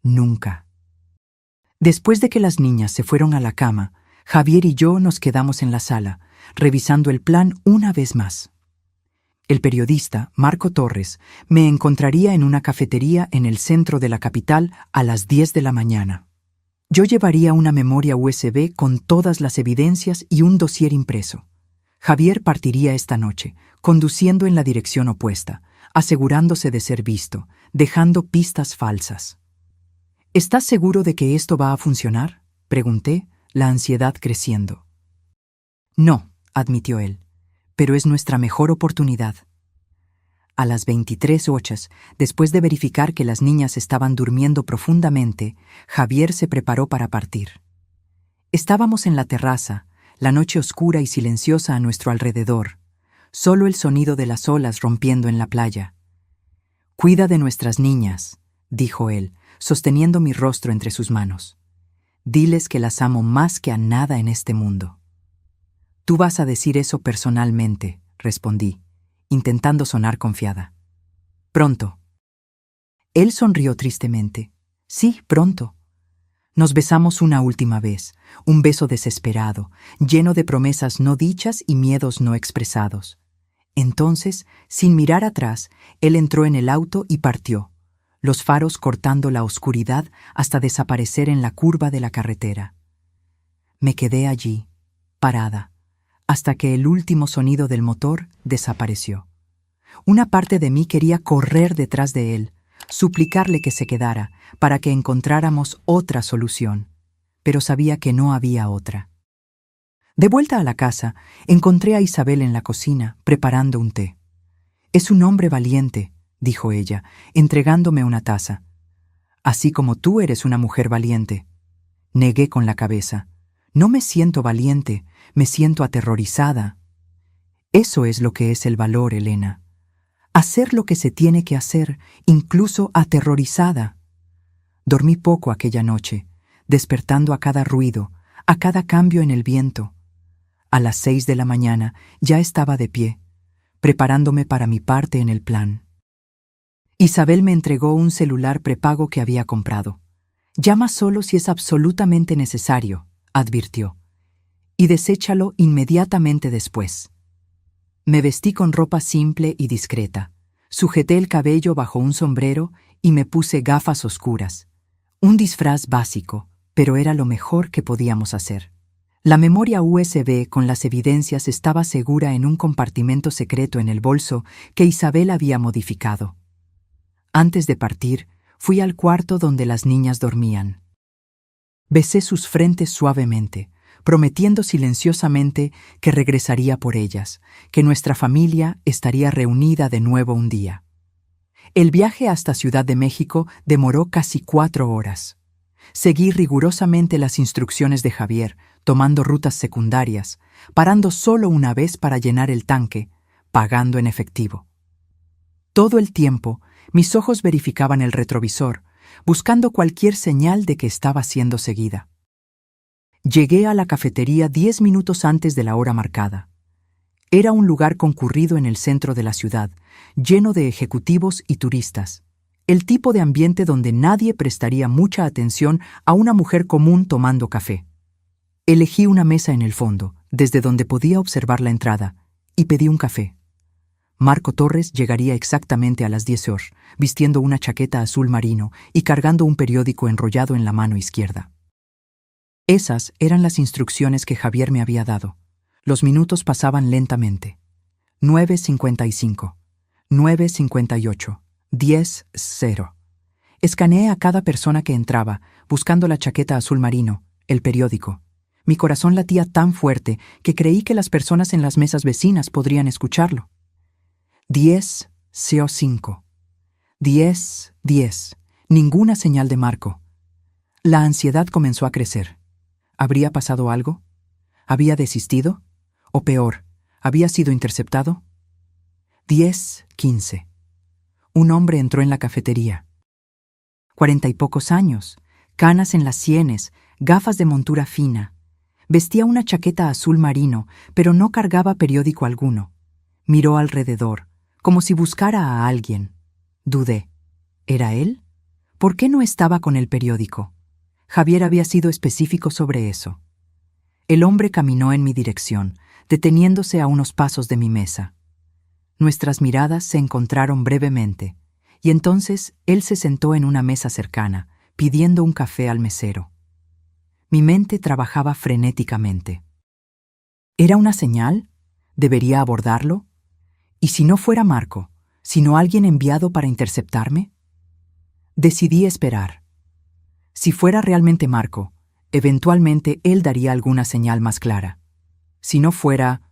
Nunca». Después de que las niñas se fueron a la cama, Javier y yo nos quedamos en la sala, revisando el plan una vez más. El periodista, Marco Torres, me encontraría en una cafetería en el centro de la capital a las 10 de la mañana. Yo llevaría una memoria USB con todas las evidencias y un dossier impreso. Javier partiría esta noche, conduciendo en la dirección opuesta, asegurándose de ser visto, dejando pistas falsas. «¿Estás seguro de que esto va a funcionar?», pregunté, la ansiedad creciendo. «No», admitió él, «pero es nuestra mejor oportunidad». A las 23:08, después de verificar que las niñas estaban durmiendo profundamente, Javier se preparó para partir. Estábamos en la terraza, la noche oscura y silenciosa a nuestro alrededor, solo el sonido de las olas rompiendo en la playa. «Cuida de nuestras niñas», dijo él, sosteniendo mi rostro entre sus manos. «Diles que las amo más que a nada en este mundo». «Tú vas a decir eso personalmente», respondí, intentando sonar confiada. «Pronto». Él sonrió tristemente. «Sí, pronto». Nos besamos una última vez, un beso desesperado, lleno de promesas no dichas y miedos no expresados. Entonces, sin mirar atrás, él entró en el auto y partió, los faros cortando la oscuridad hasta desaparecer en la curva de la carretera. Me quedé allí, parada, hasta que el último sonido del motor desapareció. Una parte de mí quería correr detrás de él, suplicarle que se quedara, para que encontráramos otra solución, pero sabía que no había otra. De vuelta a la casa, encontré a Isabel en la cocina, preparando un té. «Es un hombre valiente», dijo ella, entregándome una taza. «Así como tú eres una mujer valiente». Negué con la cabeza. «No me siento valiente, me siento aterrorizada». Eso es lo que es el valor, Elena. Hacer lo que se tiene que hacer, incluso aterrorizada. Dormí poco aquella noche, despertando a cada ruido, a cada cambio en el viento. A las 6 de la mañana ya estaba de pie, preparándome para mi parte en el plan. Isabel me entregó un celular prepago que había comprado. «Llama solo si es absolutamente necesario», advirtió, «y deséchalo inmediatamente después». Me vestí con ropa simple y discreta, sujeté el cabello bajo un sombrero y me puse gafas oscuras. Un disfraz básico, pero era lo mejor que podíamos hacer. La memoria USB con las evidencias estaba segura en un compartimento secreto en el bolso que Isabel había modificado. Antes de partir, fui al cuarto donde las niñas dormían. Besé sus frentes suavemente, prometiendo silenciosamente que regresaría por ellas, que nuestra familia estaría reunida de nuevo un día. El viaje hasta Ciudad de México demoró casi 4 horas. Seguí rigurosamente las instrucciones de Javier, tomando rutas secundarias, parando solo una vez para llenar el tanque, pagando en efectivo. Todo el tiempo, mis ojos verificaban el retrovisor, buscando cualquier señal de que estaba siendo seguida. Llegué a la cafetería 10 minutos antes de la hora marcada. Era un lugar concurrido en el centro de la ciudad, lleno de ejecutivos y turistas. El tipo de ambiente donde nadie prestaría mucha atención a una mujer común tomando café. Elegí una mesa en el fondo, desde donde podía observar la entrada, y pedí un café. Marco Torres llegaría exactamente a las 10 horas, vistiendo una chaqueta azul marino y cargando un periódico enrollado en la mano izquierda. Esas eran las instrucciones que Javier me había dado. Los minutos pasaban lentamente. 9:55, 9:58, 10:0. Escaneé a cada persona que entraba, buscando la chaqueta azul marino, el periódico. Mi corazón latía tan fuerte que creí que las personas en las mesas vecinas podrían escucharlo. 10:05, 10:10. Ninguna señal de Marco. La ansiedad comenzó a crecer. ¿Habría pasado algo? ¿Había desistido? O peor, ¿había sido interceptado? 10:15. Un hombre entró en la cafetería. 40 y pocos años, canas en las sienes, gafas de montura fina. Vestía una chaqueta azul marino, pero no cargaba periódico alguno. Miró alrededor, como si buscara a alguien. Dudé. ¿Era él? ¿Por qué no estaba con el periódico? Javier había sido específico sobre eso. El hombre caminó en mi dirección, deteniéndose a unos pasos de mi mesa. Nuestras miradas se encontraron brevemente, y entonces él se sentó en una mesa cercana, pidiendo un café al mesero. Mi mente trabajaba frenéticamente. ¿Era una señal? ¿Debería abordarlo? ¿Y si no fuera Marco, sino alguien enviado para interceptarme? Decidí esperar. Si fuera realmente Marco, eventualmente él daría alguna señal más clara. Si no fuera...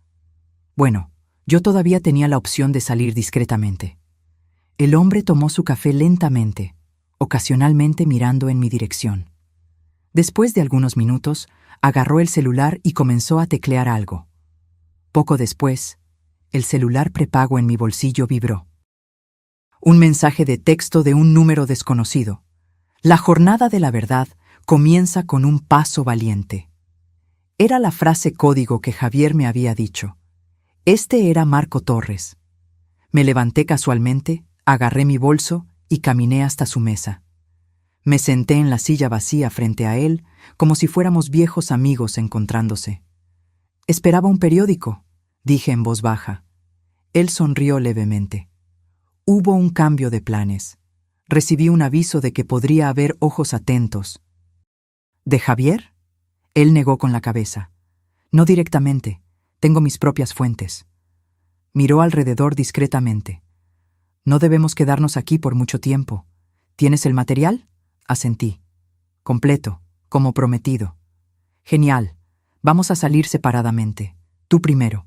Bueno, yo todavía tenía la opción de salir discretamente. El hombre tomó su café lentamente, ocasionalmente mirando en mi dirección. Después de algunos minutos, agarró el celular y comenzó a teclear algo. Poco después, el celular prepago en mi bolsillo vibró. Un mensaje de texto de un número desconocido. La jornada de la verdad comienza con un paso valiente. Era la frase código que Javier me había dicho. Este era Marco Torres. Me levanté casualmente, agarré mi bolso y caminé hasta su mesa. Me senté en la silla vacía frente a él, como si fuéramos viejos amigos encontrándose. Esperaba un periódico, dije en voz baja. Él sonrió levemente. Hubo un cambio de planes. Recibí un aviso de que podría haber ojos atentos. ¿De Javier? Él negó con la cabeza. No directamente. Tengo mis propias fuentes. Miró alrededor discretamente. No debemos quedarnos aquí por mucho tiempo. ¿Tienes el material? Asentí. Completo, como prometido. Genial. Vamos a salir separadamente. Tú primero.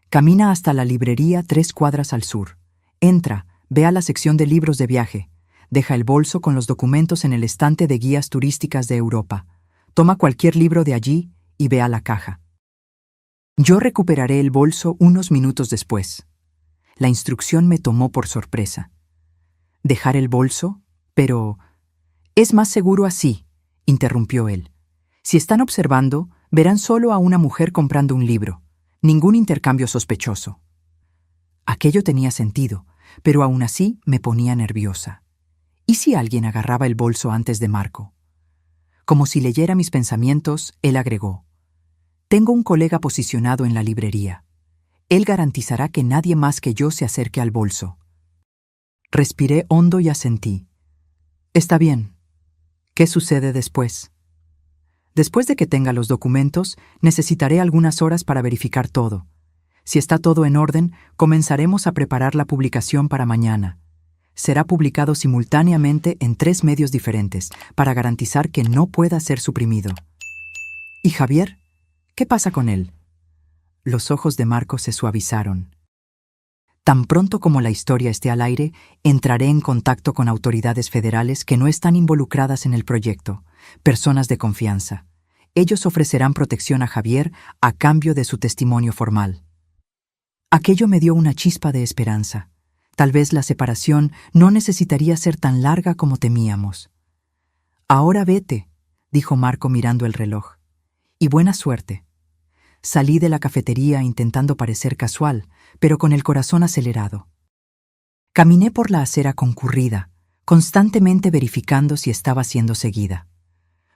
Camina hasta la librería 3 cuadras al sur. Entra, ve a la sección de libros de viaje. Deja el bolso con los documentos en el estante de guías turísticas de Europa. Toma cualquier libro de allí y ve a la caja. Yo recuperaré el bolso unos minutos después. La instrucción me tomó por sorpresa. ¿Dejar el bolso? Pero... Es más seguro así, interrumpió él. Si están observando, verán solo a una mujer comprando un libro. Ningún intercambio sospechoso. Aquello tenía sentido, pero aún así me ponía nerviosa. ¿Y si alguien agarraba el bolso antes de Marco? Como si leyera mis pensamientos, él agregó. Tengo un colega posicionado en la librería. Él garantizará que nadie más que yo se acerque al bolso. Respiré hondo y asentí. Está bien. ¿Qué sucede después? Después de que tenga los documentos, necesitaré algunas horas para verificar todo. Si está todo en orden, comenzaremos a preparar la publicación para mañana. Será publicado simultáneamente en 3 medios diferentes, para garantizar que no pueda ser suprimido. ¿Y Javier? ¿Qué pasa con él? Los ojos de Marco se suavizaron. Tan pronto como la historia esté al aire, entraré en contacto con autoridades federales que no están involucradas en el proyecto. personas de confianza. Ellos ofrecerán protección a Javier a cambio de su testimonio formal. Aquello me dio una chispa de esperanza. Tal vez la separación no necesitaría ser tan larga como temíamos. «Ahora vete», dijo Marco mirando el reloj. «Y buena suerte». Salí de la cafetería intentando parecer casual, pero con el corazón acelerado. Caminé por la acera concurrida, constantemente verificando si estaba siendo seguida.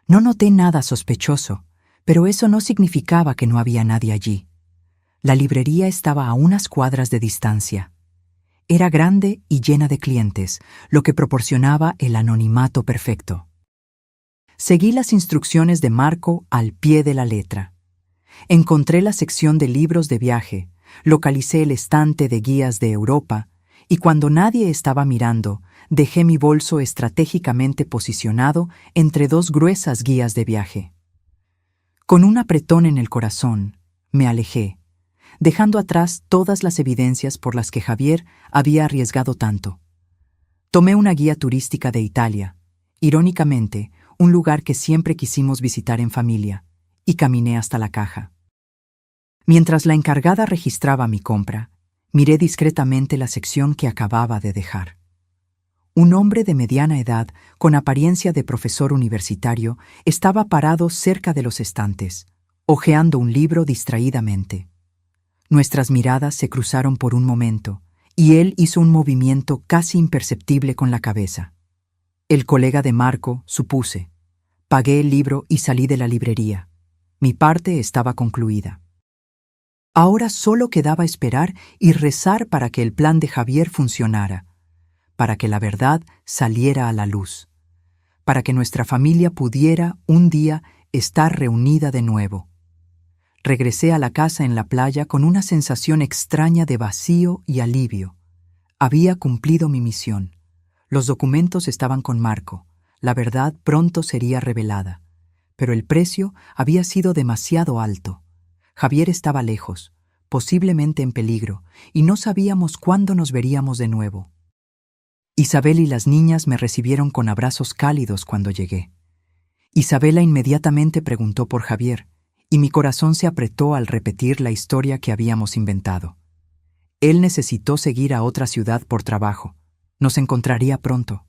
No noté nada sospechoso, pero eso no significaba que no había nadie allí. La librería estaba a unas cuadras de distancia. Era grande y llena de clientes, lo que proporcionaba el anonimato perfecto. Seguí las instrucciones de Marco al pie de la letra. Encontré la sección de libros de viaje, localicé el estante de guías de Europa, y cuando nadie estaba mirando, dejé mi bolso estratégicamente posicionado entre dos gruesas guías de viaje. Con un apretón en el corazón, me alejé, dejando atrás todas las evidencias por las que Javier había arriesgado tanto. Tomé una guía turística de Italia, irónicamente, un lugar que siempre quisimos visitar en familia, y caminé hasta la caja. Mientras la encargada registraba mi compra, miré discretamente la sección que acababa de dejar. Un hombre de mediana edad, con apariencia de profesor universitario, estaba parado cerca de los estantes, hojeando un libro distraídamente. Nuestras miradas se cruzaron por un momento, y él hizo un movimiento casi imperceptible con la cabeza. El colega de Marco, supuse. Pagué el libro y salí de la librería. Mi parte estaba concluida. Ahora solo quedaba esperar y rezar para que el plan de Javier funcionara, para que la verdad saliera a la luz, para que nuestra familia pudiera, un día, estar reunida de nuevo. Regresé a la casa en la playa con una sensación extraña de vacío y alivio. Había cumplido mi misión. Los documentos estaban con Marco. La verdad pronto sería revelada. Pero el precio había sido demasiado alto. Javier estaba lejos, posiblemente en peligro, y no sabíamos cuándo nos veríamos de nuevo. Isabel y las niñas me recibieron con abrazos cálidos cuando llegué. Isabela inmediatamente preguntó por Javier, y mi corazón se apretó al repetir la historia que habíamos inventado. Él necesitó seguir a otra ciudad por trabajo. Nos encontraría pronto.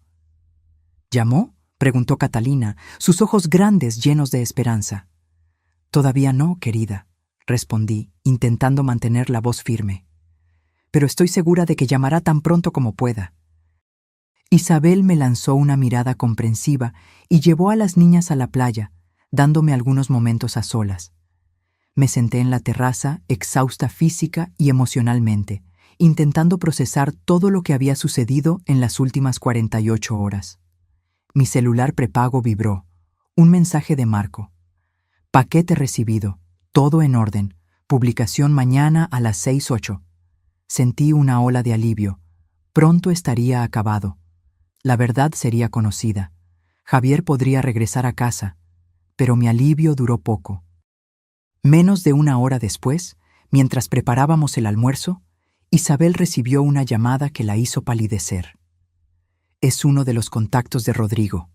¿Llamó?, preguntó Catalina, sus ojos grandes llenos de esperanza. «Todavía no, querida», respondí, intentando mantener la voz firme. «Pero estoy segura de que llamará tan pronto como pueda». Isabel me lanzó una mirada comprensiva y llevó a las niñas a la playa, dándome algunos momentos a solas. Me senté en la terraza, exhausta física y emocionalmente, intentando procesar todo lo que había sucedido en las últimas 48 horas. Mi celular prepago vibró. Un mensaje de Marco. «Paquete recibido. Todo en orden. Publicación mañana a las 6:08». Sentí una ola de alivio. Pronto estaría acabado. La verdad sería conocida. Javier podría regresar a casa. Pero mi alivio duró poco. Menos de una hora después, mientras preparábamos el almuerzo, Isabel recibió una llamada que la hizo palidecer. «Es uno de los contactos de Rodrigo»,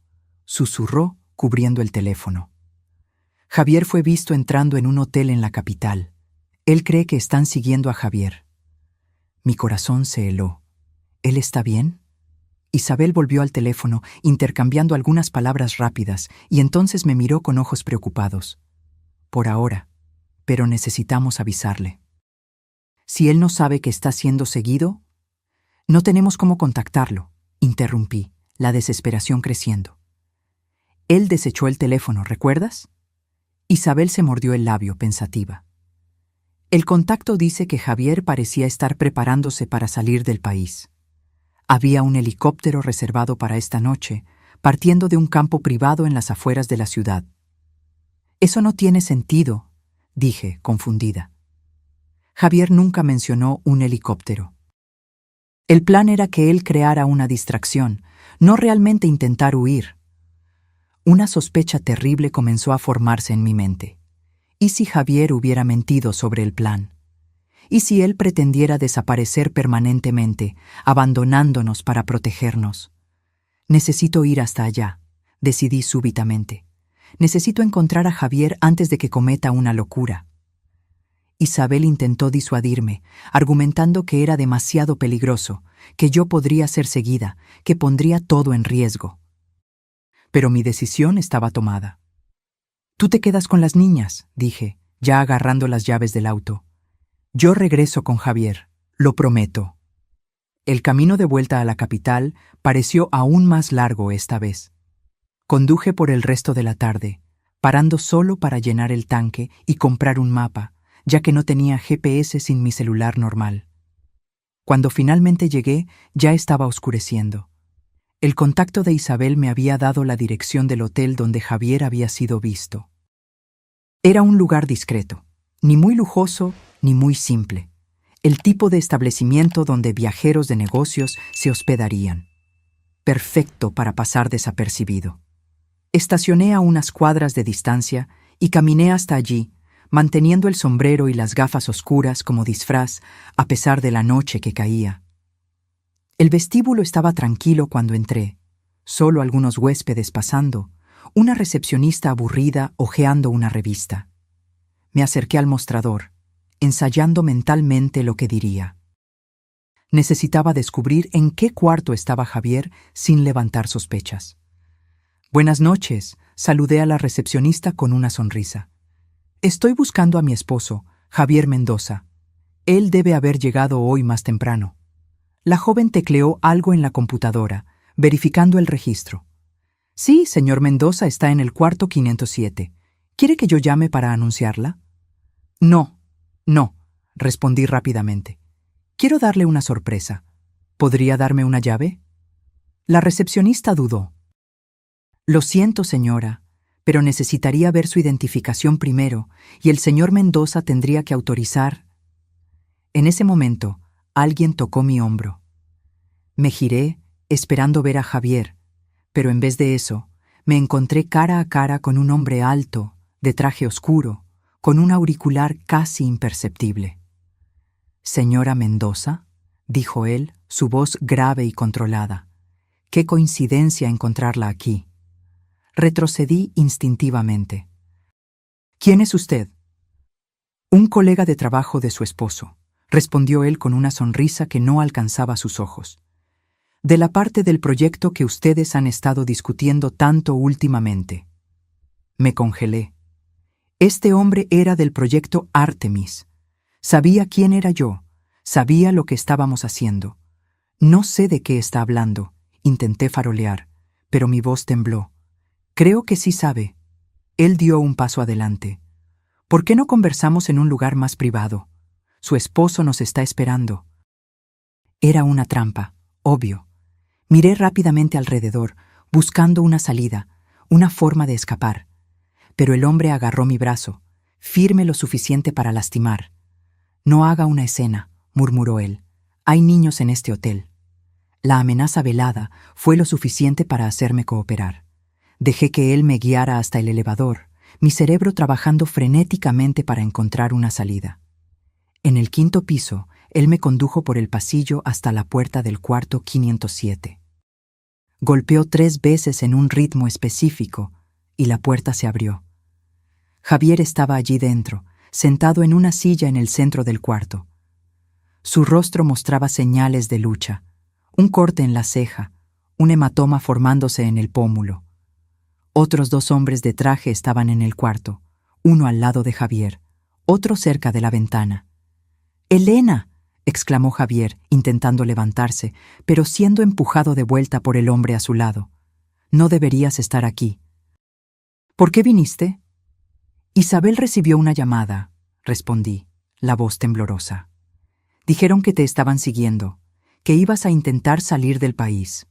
susurró, cubriendo el teléfono. «Javier fue visto entrando en un hotel en la capital. Él cree que están siguiendo a Javier». Mi corazón se heló. «¿Él está bien?». Isabel volvió al teléfono, intercambiando algunas palabras rápidas, y entonces me miró con ojos preocupados. «Por ahora, pero necesitamos avisarle. Si él no sabe que está siendo seguido, no tenemos cómo contactarlo», interrumpí, la desesperación creciendo. «Él desechó el teléfono, ¿recuerdas?». Isabel se mordió el labio, pensativa. «El contacto dice que Javier parecía estar preparándose para salir del país. Había un helicóptero reservado para esta noche, partiendo de un campo privado en las afueras de la ciudad». «Eso no tiene sentido», dije, confundida. Javier nunca mencionó un helicóptero. El plan era que él creara una distracción, no realmente intentar huir. Una sospecha terrible comenzó a formarse en mi mente. ¿Y si Javier hubiera mentido sobre el plan? ¿Y si él pretendiera desaparecer permanentemente, abandonándonos para protegernos? «Necesito ir hasta allá», decidí súbitamente. Necesito encontrar a Javier antes de que cometa una locura. Isabel intentó disuadirme, argumentando que era demasiado peligroso, que yo podría ser seguida, que pondría todo en riesgo. Pero mi decisión estaba tomada. Tú te quedas con las niñas, dije, ya agarrando las llaves del auto. Yo regreso con Javier, lo prometo. El camino de vuelta a la capital pareció aún más largo esta vez. Conduje por el resto de la tarde, parando solo para llenar el tanque y comprar un mapa, ya que no tenía GPS sin mi celular normal. Cuando finalmente llegué, ya estaba oscureciendo. El contacto de Isabel me había dado la dirección del hotel donde Javier había sido visto. Era un lugar discreto, ni muy lujoso ni muy simple. El tipo de establecimiento donde viajeros de negocios se hospedarían. Perfecto para pasar desapercibido. Estacioné a unas cuadras de distancia y caminé hasta allí, manteniendo el sombrero y las gafas oscuras como disfraz a pesar de la noche que caía. El vestíbulo estaba tranquilo cuando entré, solo algunos huéspedes pasando, una recepcionista aburrida hojeando una revista. Me acerqué al mostrador, ensayando mentalmente lo que diría. Necesitaba descubrir en qué cuarto estaba Javier sin levantar sospechas. Buenas noches, saludé a la recepcionista con una sonrisa. Estoy buscando a mi esposo, Javier Mendoza. Él debe haber llegado hoy más temprano. La joven tecleó algo en la computadora, verificando el registro. Sí, señor Mendoza está en el cuarto 507. ¿Quiere que yo llame para anunciarla? No, respondí rápidamente. Quiero darle una sorpresa. ¿Podría darme una llave? La recepcionista dudó. Lo siento, señora, pero necesitaría ver su identificación primero y el señor Mendoza tendría que autorizar. En ese momento, alguien tocó mi hombro. Me giré, esperando ver a Javier, pero en vez de eso, me encontré cara a cara con un hombre alto, de traje oscuro, con un auricular casi imperceptible. «Señora Mendoza», dijo él, su voz grave y controlada. «Qué coincidencia encontrarla aquí». Retrocedí instintivamente. «¿Quién es usted?» «Un colega de trabajo de su esposo», respondió él con una sonrisa que no alcanzaba sus ojos. «De la parte del proyecto que ustedes han estado discutiendo tanto últimamente». Me congelé. Este hombre era del proyecto Artemis. Sabía quién era yo, sabía lo que estábamos haciendo. No sé de qué está hablando, intenté farolear, pero mi voz tembló. Creo que sí sabe. Él dio un paso adelante. ¿Por qué no conversamos en un lugar más privado? Su esposo nos está esperando. Era una trampa, obvio. Miré rápidamente alrededor, buscando una salida, una forma de escapar. Pero el hombre agarró mi brazo, firme lo suficiente para lastimar. «No haga una escena», murmuró él. «Hay niños en este hotel». La amenaza velada fue lo suficiente para hacerme cooperar. Dejé que él me guiara hasta el elevador, mi cerebro trabajando frenéticamente para encontrar una salida. En el 5º piso, él me condujo por el pasillo hasta la puerta del cuarto 507. Golpeó 3 veces en un ritmo específico y la puerta se abrió. Javier estaba allí dentro, sentado en una silla en el centro del cuarto. Su rostro mostraba señales de lucha, un corte en la ceja, un hematoma formándose en el pómulo. Otros 2 hombres de traje estaban en el cuarto, uno al lado de Javier, otro cerca de la ventana. «¡Elena!», exclamó Javier, intentando levantarse, pero siendo empujado de vuelta por el hombre a su lado. «No deberías estar aquí». «¿Por qué viniste?» «Isabel recibió una llamada», respondí, la voz temblorosa. «Dijeron que te estaban siguiendo, que ibas a intentar salir del país».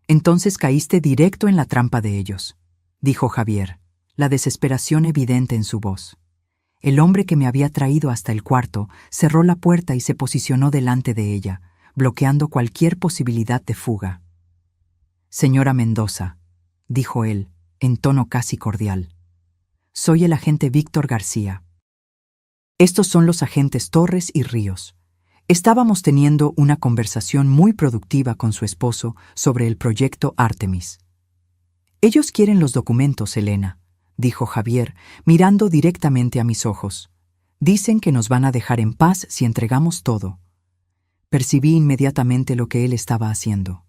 «Entonces caíste directo en la trampa de ellos», dijo Javier, la desesperación evidente en su voz. El hombre que me había traído hasta el cuarto cerró la puerta y se posicionó delante de ella, bloqueando cualquier posibilidad de fuga. «Señora Mendoza», dijo él, en tono casi cordial. «Soy el agente Víctor García. Estos son los agentes Torres y Ríos. Estábamos teniendo una conversación muy productiva con su esposo sobre el proyecto Artemis». Ellos quieren los documentos, Elena, dijo Javier, mirando directamente a mis ojos. Dicen que nos van a dejar en paz si entregamos todo. Percibí inmediatamente lo que él estaba haciendo.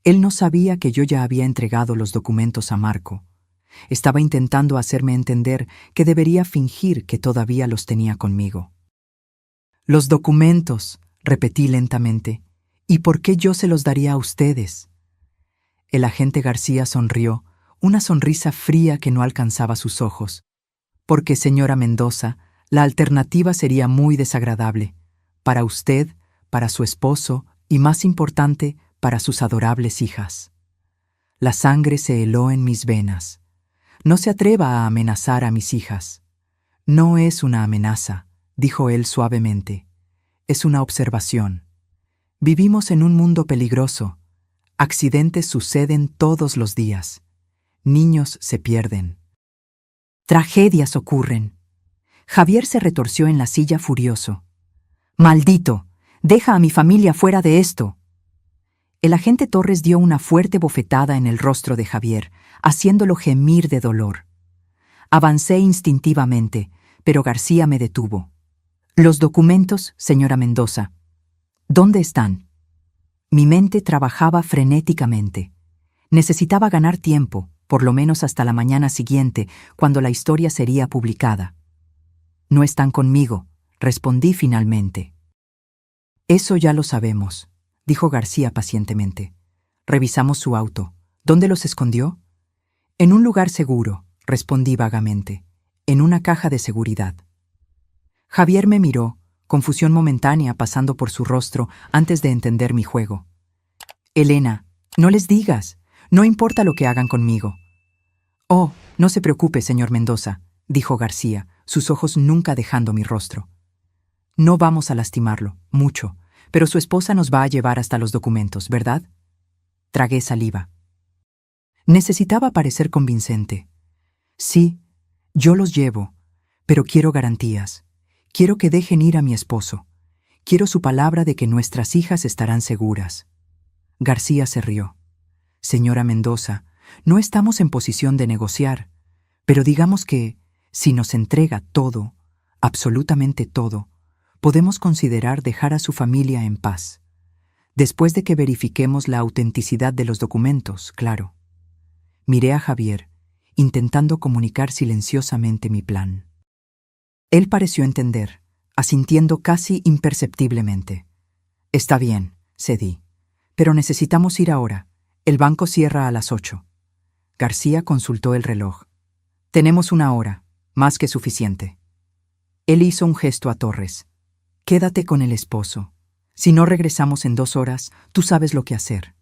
Él no sabía que yo ya había entregado los documentos a Marco. Estaba intentando hacerme entender que debería fingir que todavía los tenía conmigo. Los documentos, repetí lentamente. ¿Y por qué yo se los daría a ustedes? El agente García sonrió, una sonrisa fría que no alcanzaba sus ojos. Porque, señora Mendoza, la alternativa sería muy desagradable. Para usted, para su esposo y, más importante, para sus adorables hijas. La sangre se heló en mis venas. No se atreva a amenazar a mis hijas. No es una amenaza, dijo él suavemente. Es una observación. Vivimos en un mundo peligroso. Accidentes suceden todos los días. Niños se pierden. Tragedias ocurren. Javier se retorció en la silla furioso. ¡Maldito! ¡Deja a mi familia fuera de esto! El agente Torres dio una fuerte bofetada en el rostro de Javier, haciéndolo gemir de dolor. Avancé instintivamente, pero García me detuvo. Los documentos, señora Mendoza. ¿Dónde están? Mi mente trabajaba frenéticamente. Necesitaba ganar tiempo, por lo menos hasta la mañana siguiente, cuando la historia sería publicada. No están conmigo, respondí finalmente. Eso ya lo sabemos, dijo García pacientemente. Revisamos su auto. ¿Dónde los escondió? En un lugar seguro, respondí vagamente. En una caja de seguridad. Javier me miró, confusión momentánea pasando por su rostro antes de entender mi juego. Elena, no les digas. No importa lo que hagan conmigo. Oh, no se preocupe, señor Mendoza, dijo García, sus ojos nunca dejando mi rostro. No vamos a lastimarlo, mucho, pero su esposa nos va a llevar hasta los documentos, ¿verdad? Tragué saliva. Necesitaba parecer convincente. Sí, yo los llevo, pero quiero garantías. Quiero que dejen ir a mi esposo. Quiero su palabra de que nuestras hijas estarán seguras. García se rió. Señora Mendoza, no estamos en posición de negociar, pero digamos que, si nos entrega todo, absolutamente todo, podemos considerar dejar a su familia en paz. Después de que verifiquemos la autenticidad de los documentos, claro. Miré a Javier, intentando comunicar silenciosamente mi plan. Él pareció entender, asintiendo casi imperceptiblemente. Está bien, cedí. Pero necesitamos ir ahora. El banco cierra a las 8. García consultó el reloj. Tenemos 1 hora, más que suficiente. Él hizo un gesto a Torres. Quédate con el esposo. Si no regresamos en 2 horas, tú sabes lo que hacer.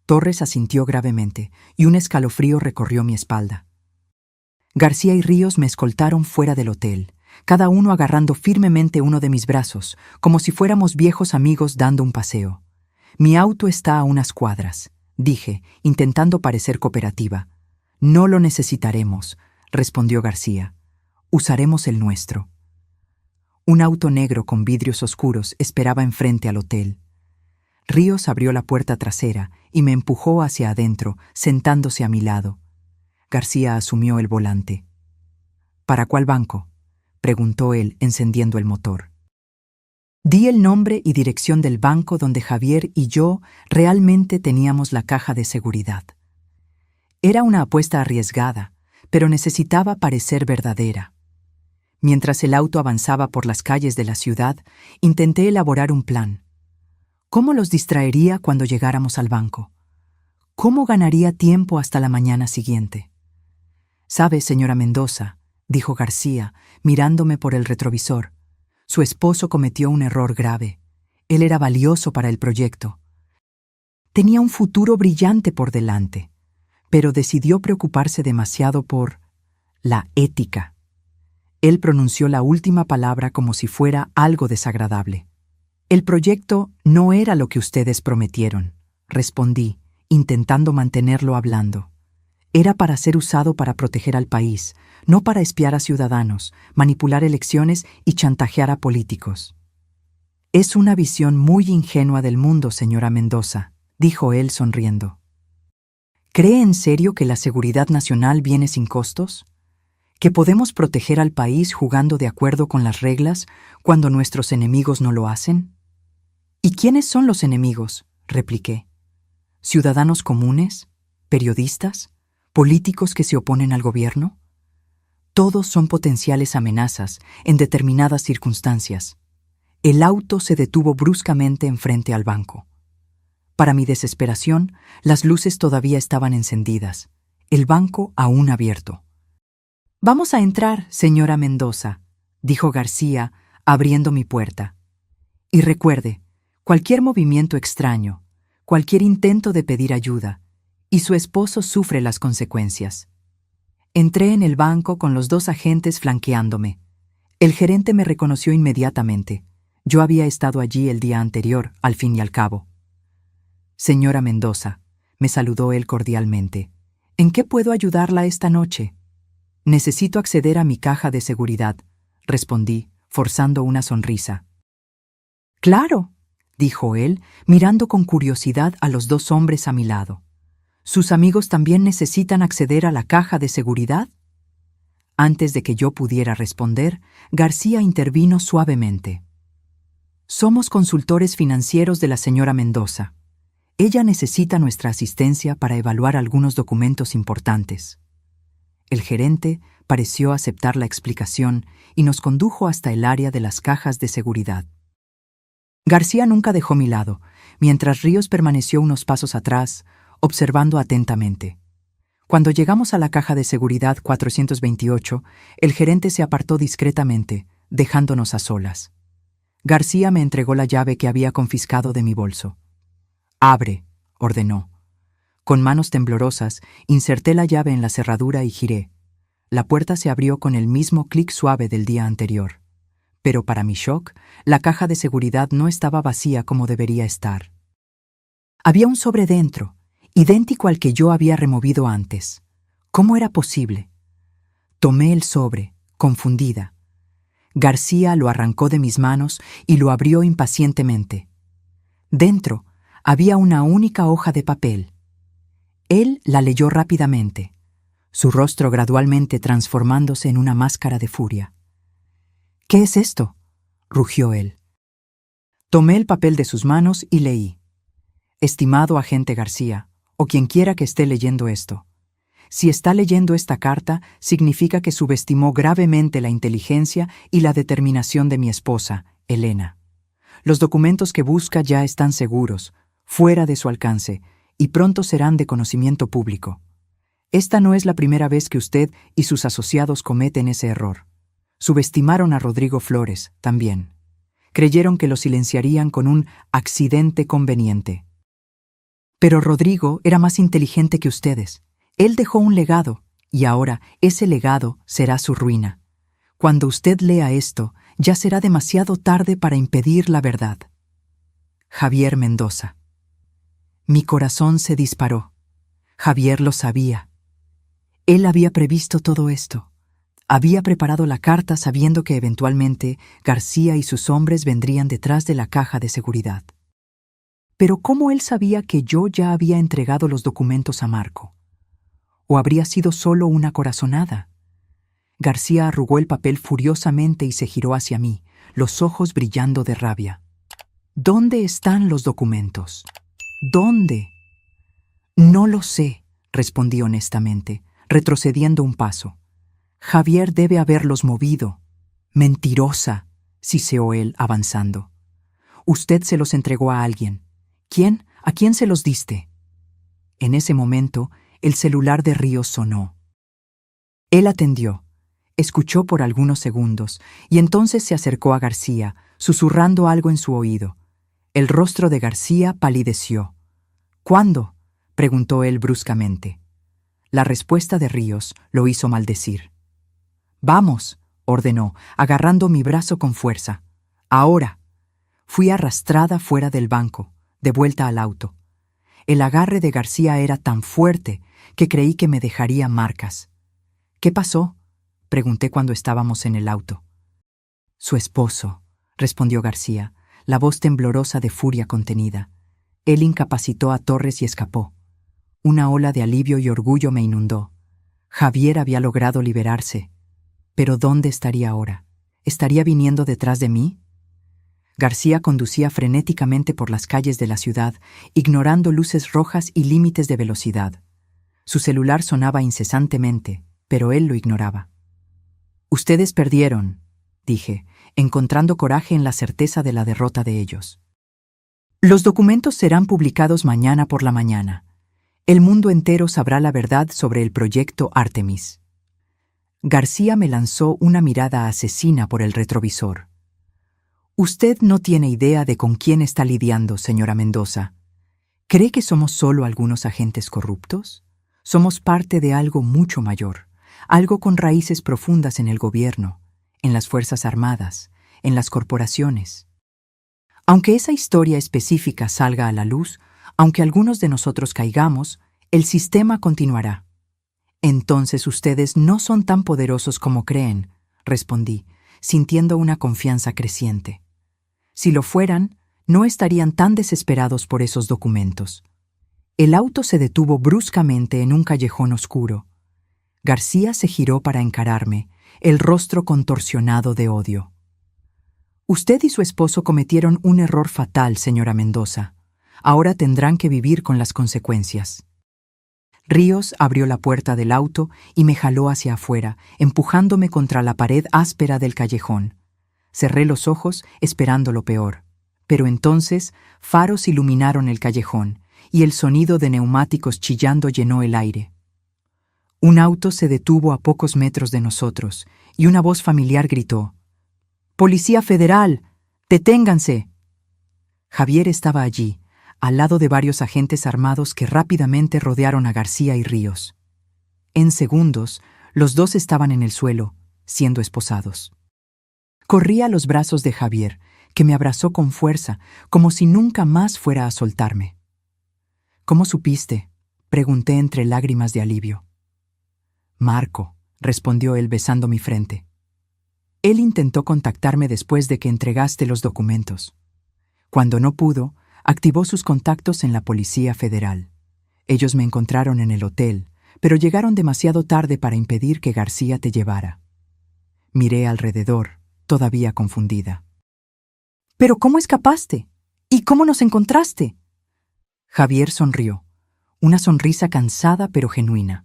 Torres asintió gravemente, y un escalofrío recorrió mi espalda. García y Ríos me escoltaron fuera del hotel, cada uno agarrando firmemente uno de mis brazos, como si fuéramos viejos amigos dando un paseo. Mi auto está a unas cuadras, dije, intentando parecer cooperativa. No lo necesitaremos, respondió García. Usaremos el nuestro. Un auto negro con vidrios oscuros esperaba enfrente al hotel. Ríos abrió la puerta trasera y me empujó hacia adentro, sentándose a mi lado. García asumió el volante. ¿Para cuál banco?, preguntó él, encendiendo el motor. Di el nombre y dirección del banco donde Javier y yo realmente teníamos la caja de seguridad. Era una apuesta arriesgada, pero necesitaba parecer verdadera. Mientras el auto avanzaba por las calles de la ciudad, intenté elaborar un plan. ¿Cómo los distraería cuando llegáramos al banco? ¿Cómo ganaría tiempo hasta la mañana siguiente? «Sabe, señora Mendoza», dijo García, mirándome por el retrovisor, «su esposo cometió un error grave. Él era valioso para el proyecto. Tenía un futuro brillante por delante, pero decidió preocuparse demasiado por la ética». Él pronunció la última palabra como si fuera algo desagradable. «El proyecto no era lo que ustedes prometieron», respondí, intentando mantenerlo hablando. Era para ser usado para proteger al país, no para espiar a ciudadanos, manipular elecciones y chantajear a políticos. «Es una visión muy ingenua del mundo, señora Mendoza», dijo él sonriendo. ¿Cree en serio que la seguridad nacional viene sin costos? ¿Que podemos proteger al país jugando de acuerdo con las reglas cuando nuestros enemigos no lo hacen? ¿Y quiénes son los enemigos?, repliqué. ¿Ciudadanos comunes? ¿Periodistas? ¿Políticos que se oponen al gobierno? Todos son potenciales amenazas en determinadas circunstancias. El auto se detuvo bruscamente enfrente al banco. Para mi desesperación, las luces todavía estaban encendidas, el banco aún abierto. «Vamos a entrar, señora Mendoza», dijo García, abriendo mi puerta. «Y recuerde, cualquier movimiento extraño, cualquier intento de pedir ayuda, y su esposo sufre las consecuencias». Entré en el banco con los 2 agentes flanqueándome. El gerente me reconoció inmediatamente. Yo había estado allí el día anterior, al fin y al cabo. «Señora Mendoza», me saludó él cordialmente, «¿en qué puedo ayudarla esta noche?» «Necesito acceder a mi caja de seguridad», respondí, forzando una sonrisa. «Claro», dijo él, mirando con curiosidad a los 2 hombres a mi lado. «¿Sus amigos también necesitan acceder a la caja de seguridad?» Antes de que yo pudiera responder, García intervino suavemente. «Somos consultores financieros de la señora Mendoza. Ella necesita nuestra asistencia para evaluar algunos documentos importantes». El gerente pareció aceptar la explicación y nos condujo hasta el área de las cajas de seguridad. García nunca dejó mi lado, mientras Ríos permaneció unos pasos atrás, observando atentamente. Cuando llegamos a la caja de seguridad 428, el gerente se apartó discretamente, dejándonos a solas. García me entregó la llave que había confiscado de mi bolso. «Abre», ordenó. Con manos temblorosas, inserté la llave en la cerradura y giré. La puerta se abrió con el mismo clic suave del día anterior. Pero para mi shock, la caja de seguridad no estaba vacía como debería estar. Había un sobre dentro, idéntico al que yo había removido antes. ¿Cómo era posible? Tomé el sobre, confundida. García lo arrancó de mis manos y lo abrió impacientemente. Dentro había una única hoja de papel. Él la leyó rápidamente, su rostro gradualmente transformándose en una máscara de furia. «¿Qué es esto?», rugió él. Tomé el papel de sus manos y leí. «Estimado agente García, o quienquiera que esté leyendo esto, si está leyendo esta carta, significa que subestimó gravemente la inteligencia y la determinación de mi esposa, Elena. Los documentos que busca ya están seguros, fuera de su alcance, y pronto serán de conocimiento público. Esta no es la primera vez que usted y sus asociados cometen ese error. Subestimaron a Rodrigo Flores, también. Creyeron que lo silenciarían con un accidente conveniente. Pero Rodrigo era más inteligente que ustedes. Él dejó un legado, y ahora ese legado será su ruina. Cuando usted lea esto, ya será demasiado tarde para impedir la verdad. Javier Mendoza». Mi corazón se disparó. Javier lo sabía. Él había previsto todo esto. Había preparado la carta sabiendo que eventualmente García y sus hombres vendrían detrás de la caja de seguridad. Pero ¿cómo él sabía que yo ya había entregado los documentos a Marco? ¿O habría sido solo una corazonada? García arrugó el papel furiosamente y se giró hacia mí, los ojos brillando de rabia. «¿Dónde están los documentos? ¿Dónde?» «No lo sé», respondí honestamente, retrocediendo un paso. «Javier debe haberlos movido». «Mentirosa», siseó él, avanzando. «Usted se los entregó a alguien. ¿Quién? ¿A quién se los diste?» En ese momento, el celular de Ríos sonó. Él atendió, escuchó por algunos segundos y entonces se acercó a García, susurrando algo en su oído. El rostro de García palideció. «¿Cuándo?», preguntó él bruscamente. La respuesta de Ríos lo hizo maldecir. «Vamos», ordenó, agarrando mi brazo con fuerza. «Ahora». Fui arrastrada fuera del banco, de vuelta al auto. El agarre de García era tan fuerte que creí que me dejaría marcas. «¿Qué pasó?», pregunté cuando estábamos en el auto. «Su esposo», respondió García, la voz temblorosa de furia contenida. «Él incapacitó a Torres y escapó». Una ola de alivio y orgullo me inundó. Javier había logrado liberarse. ¿Pero dónde estaría ahora? ¿Estaría viniendo detrás de mí? García conducía frenéticamente por las calles de la ciudad, ignorando luces rojas y límites de velocidad. Su celular sonaba incesantemente, pero él lo ignoraba. «Ustedes perdieron», dije, encontrando coraje en la certeza de la derrota de ellos. «Los documentos serán publicados mañana por la mañana. El mundo entero sabrá la verdad sobre el proyecto Artemis». García me lanzó una mirada asesina por el retrovisor. «Usted no tiene idea de con quién está lidiando, señora Mendoza. ¿Cree que somos solo algunos agentes corruptos? Somos parte de algo mucho mayor, algo con raíces profundas en el gobierno, en las Fuerzas Armadas, en las corporaciones. Aunque esa historia específica salga a la luz, aunque algunos de nosotros caigamos, el sistema continuará». «Entonces ustedes no son tan poderosos como creen», respondí, sintiendo una confianza creciente. «Si lo fueran, no estarían tan desesperados por esos documentos». El auto se detuvo bruscamente en un callejón oscuro. García se giró para encararme, el rostro contorsionado de odio. «Usted y su esposo cometieron un error fatal, señora Mendoza. Ahora tendrán que vivir con las consecuencias». Ríos abrió la puerta del auto y me jaló hacia afuera, empujándome contra la pared áspera del callejón. Cerré los ojos, esperando lo peor. Pero entonces, faros iluminaron el callejón, y el sonido de neumáticos chillando llenó el aire. Un auto se detuvo a pocos metros de nosotros, y una voz familiar gritó: «¡Policía Federal! ¡Deténganse!». Javier estaba allí, al lado de varios agentes armados que rápidamente rodearon a García y Ríos. En segundos, los dos estaban en el suelo, siendo esposados. Corrí a los brazos de Javier, que me abrazó con fuerza, como si nunca más fuera a soltarme. «¿Cómo supiste?», pregunté entre lágrimas de alivio. «Marco», respondió él besando mi frente. «Él intentó contactarme después de que entregaste los documentos. Cuando no pudo, activó sus contactos en la Policía Federal. Ellos me encontraron en el hotel, pero llegaron demasiado tarde para impedir que García te llevara». Miré alrededor, todavía confundida. «¿Pero cómo escapaste? ¿Y cómo nos encontraste?». Javier sonrió, una sonrisa cansada pero genuina.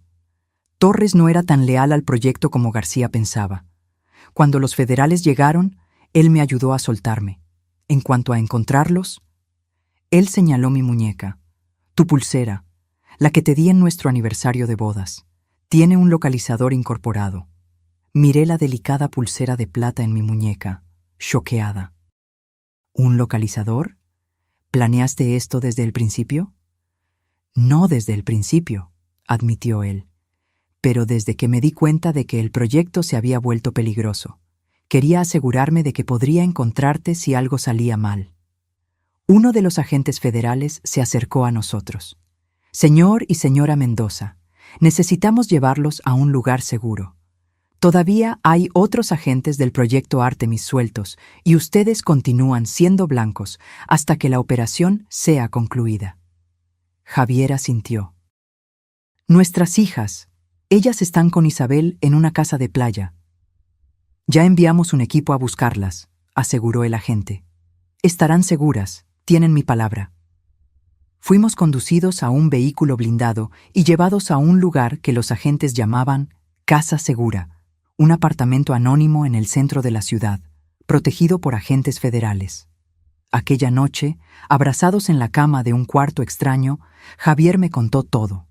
Torres no era tan leal al proyecto como García pensaba. Cuando los federales llegaron, él me ayudó a soltarme. En cuanto a encontrarlos, él señaló mi muñeca. «Tu pulsera, la que te di en nuestro aniversario de bodas, tiene un localizador incorporado». Miré la delicada pulsera de plata en mi muñeca, choqueada. «¿Un localizador? ¿Planeaste esto desde el principio?». «No desde el principio», admitió él, «pero desde que me di cuenta de que el proyecto se había vuelto peligroso. Quería asegurarme de que podría encontrarte si algo salía mal». Uno de los agentes federales se acercó a nosotros. «Señor y señora Mendoza, necesitamos llevarlos a un lugar seguro. Todavía hay otros agentes del proyecto Artemis sueltos y ustedes continúan siendo blancos hasta que la operación sea concluida». Javier asintió. «Nuestras hijas, ellas están con Isabel en una casa de playa». «Ya enviamos un equipo a buscarlas», aseguró el agente. «Estarán seguras, tienen mi palabra». Fuimos conducidos a un vehículo blindado y llevados a un lugar que los agentes llamaban Casa Segura, un apartamento anónimo en el centro de la ciudad, protegido por agentes federales. Aquella noche, abrazados en la cama de un cuarto extraño, Javier me contó todo.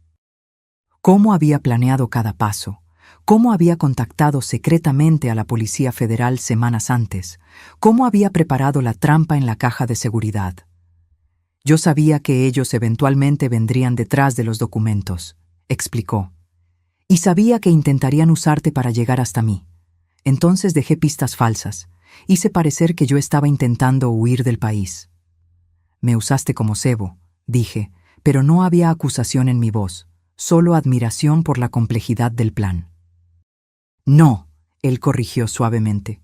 Cómo había planeado cada paso, cómo había contactado secretamente a la Policía Federal semanas antes, cómo había preparado la trampa en la caja de seguridad. «Yo sabía que ellos eventualmente vendrían detrás de los documentos», explicó. «Y sabía que intentarían usarte para llegar hasta mí. Entonces dejé pistas falsas. Hice parecer que yo estaba intentando huir del país». «Me usaste como cebo», dije, pero no había acusación en mi voz, solo admiración por la complejidad del plan. «No», él corrigió suavemente.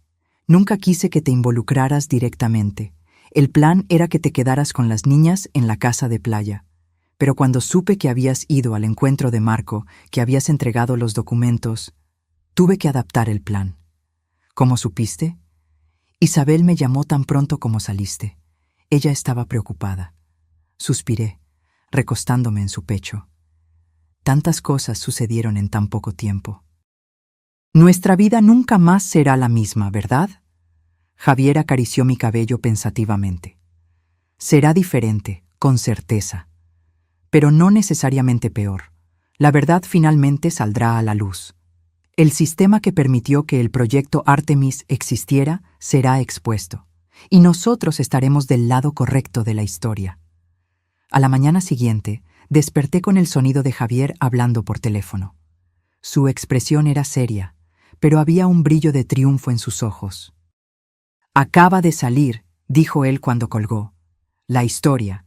«Nunca quise que te involucraras directamente. El plan era que te quedaras con las niñas en la casa de playa. pero cuando supe que habías ido al encuentro de Marco, que habías entregado los documentos, tuve que adaptar el plan. ¿Cómo supiste? Isabel me llamó tan pronto como saliste. Ella estaba preocupada. Suspiré, recostándome en su pecho. Tantas cosas sucedieron en tan poco tiempo. Nuestra vida nunca más será la misma, ¿verdad? Javier acarició mi cabello pensativamente. Será diferente, con certeza. Pero no necesariamente peor. La verdad finalmente saldrá a la luz. El sistema que permitió que el proyecto Artemis existiera será expuesto, y nosotros estaremos del lado correcto de la historia. A la mañana siguiente, desperté con el sonido de Javier hablando por teléfono. Su expresión era seria, pero había un brillo de triunfo en sus ojos. «Acaba de salir», dijo él cuando colgó. «La historia.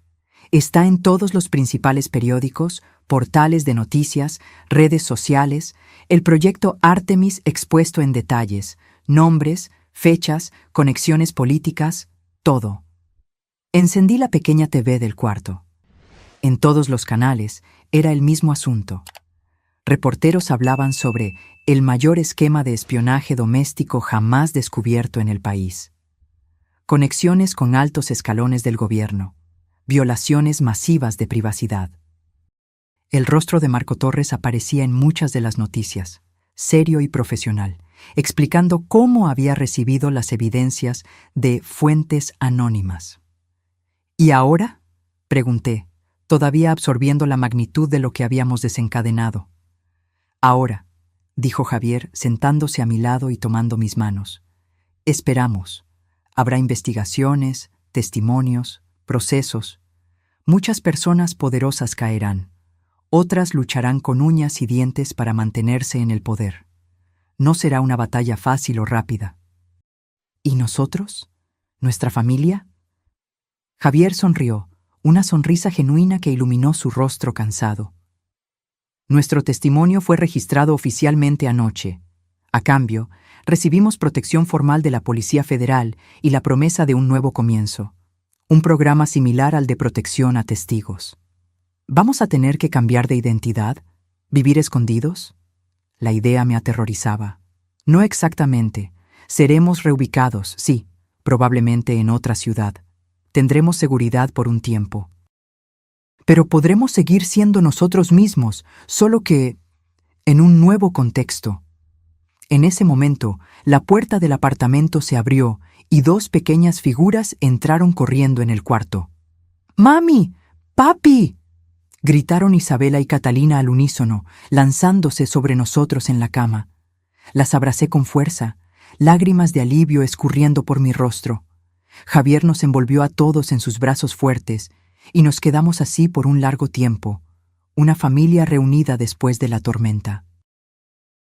Está en todos los principales periódicos, portales de noticias, redes sociales, el proyecto Artemis expuesto en detalles, nombres, fechas, conexiones políticas, todo». Encendí la pequeña TV del cuarto. En todos los canales era el mismo asunto. Reporteros hablaban sobre el mayor esquema de espionaje doméstico jamás descubierto en el país. Conexiones con altos escalones del gobierno. Violaciones masivas de privacidad. El rostro de Marco Torres aparecía en muchas de las noticias, serio y profesional, explicando cómo había recibido las evidencias de fuentes anónimas. ¿Y ahora?, pregunté, todavía absorbiendo la magnitud de lo que habíamos desencadenado. «Ahora», dijo Javier, sentándose a mi lado y tomando mis manos. «Esperamos. Habrá investigaciones, testimonios, procesos. Muchas personas poderosas caerán. Otras lucharán con uñas y dientes para mantenerse en el poder. No será una batalla fácil o rápida». «¿Y nosotros? ¿Nuestra familia?». Javier sonrió, una sonrisa genuina que iluminó su rostro cansado. «Nuestro testimonio fue registrado oficialmente anoche. A cambio, recibimos protección formal de la Policía Federal y la promesa de un nuevo comienzo, un programa similar al de protección a testigos. ¿Vamos a tener que cambiar de identidad? ¿Vivir escondidos?». La idea me aterrorizaba. «No exactamente. Seremos reubicados, sí, probablemente en otra ciudad. Tendremos seguridad por un tiempo. Pero podremos seguir siendo nosotros mismos, solo que en un nuevo contexto». En ese momento, la puerta del apartamento se abrió y dos pequeñas figuras entraron corriendo en el cuarto. «¡Mami! ¡Papi!», gritaron Isabela y Catalina al unísono, lanzándose sobre nosotros en la cama. Las abracé con fuerza, lágrimas de alivio escurriendo por mi rostro. Javier nos envolvió a todos en sus brazos fuertes y nos quedamos así por un largo tiempo, una familia reunida después de la tormenta.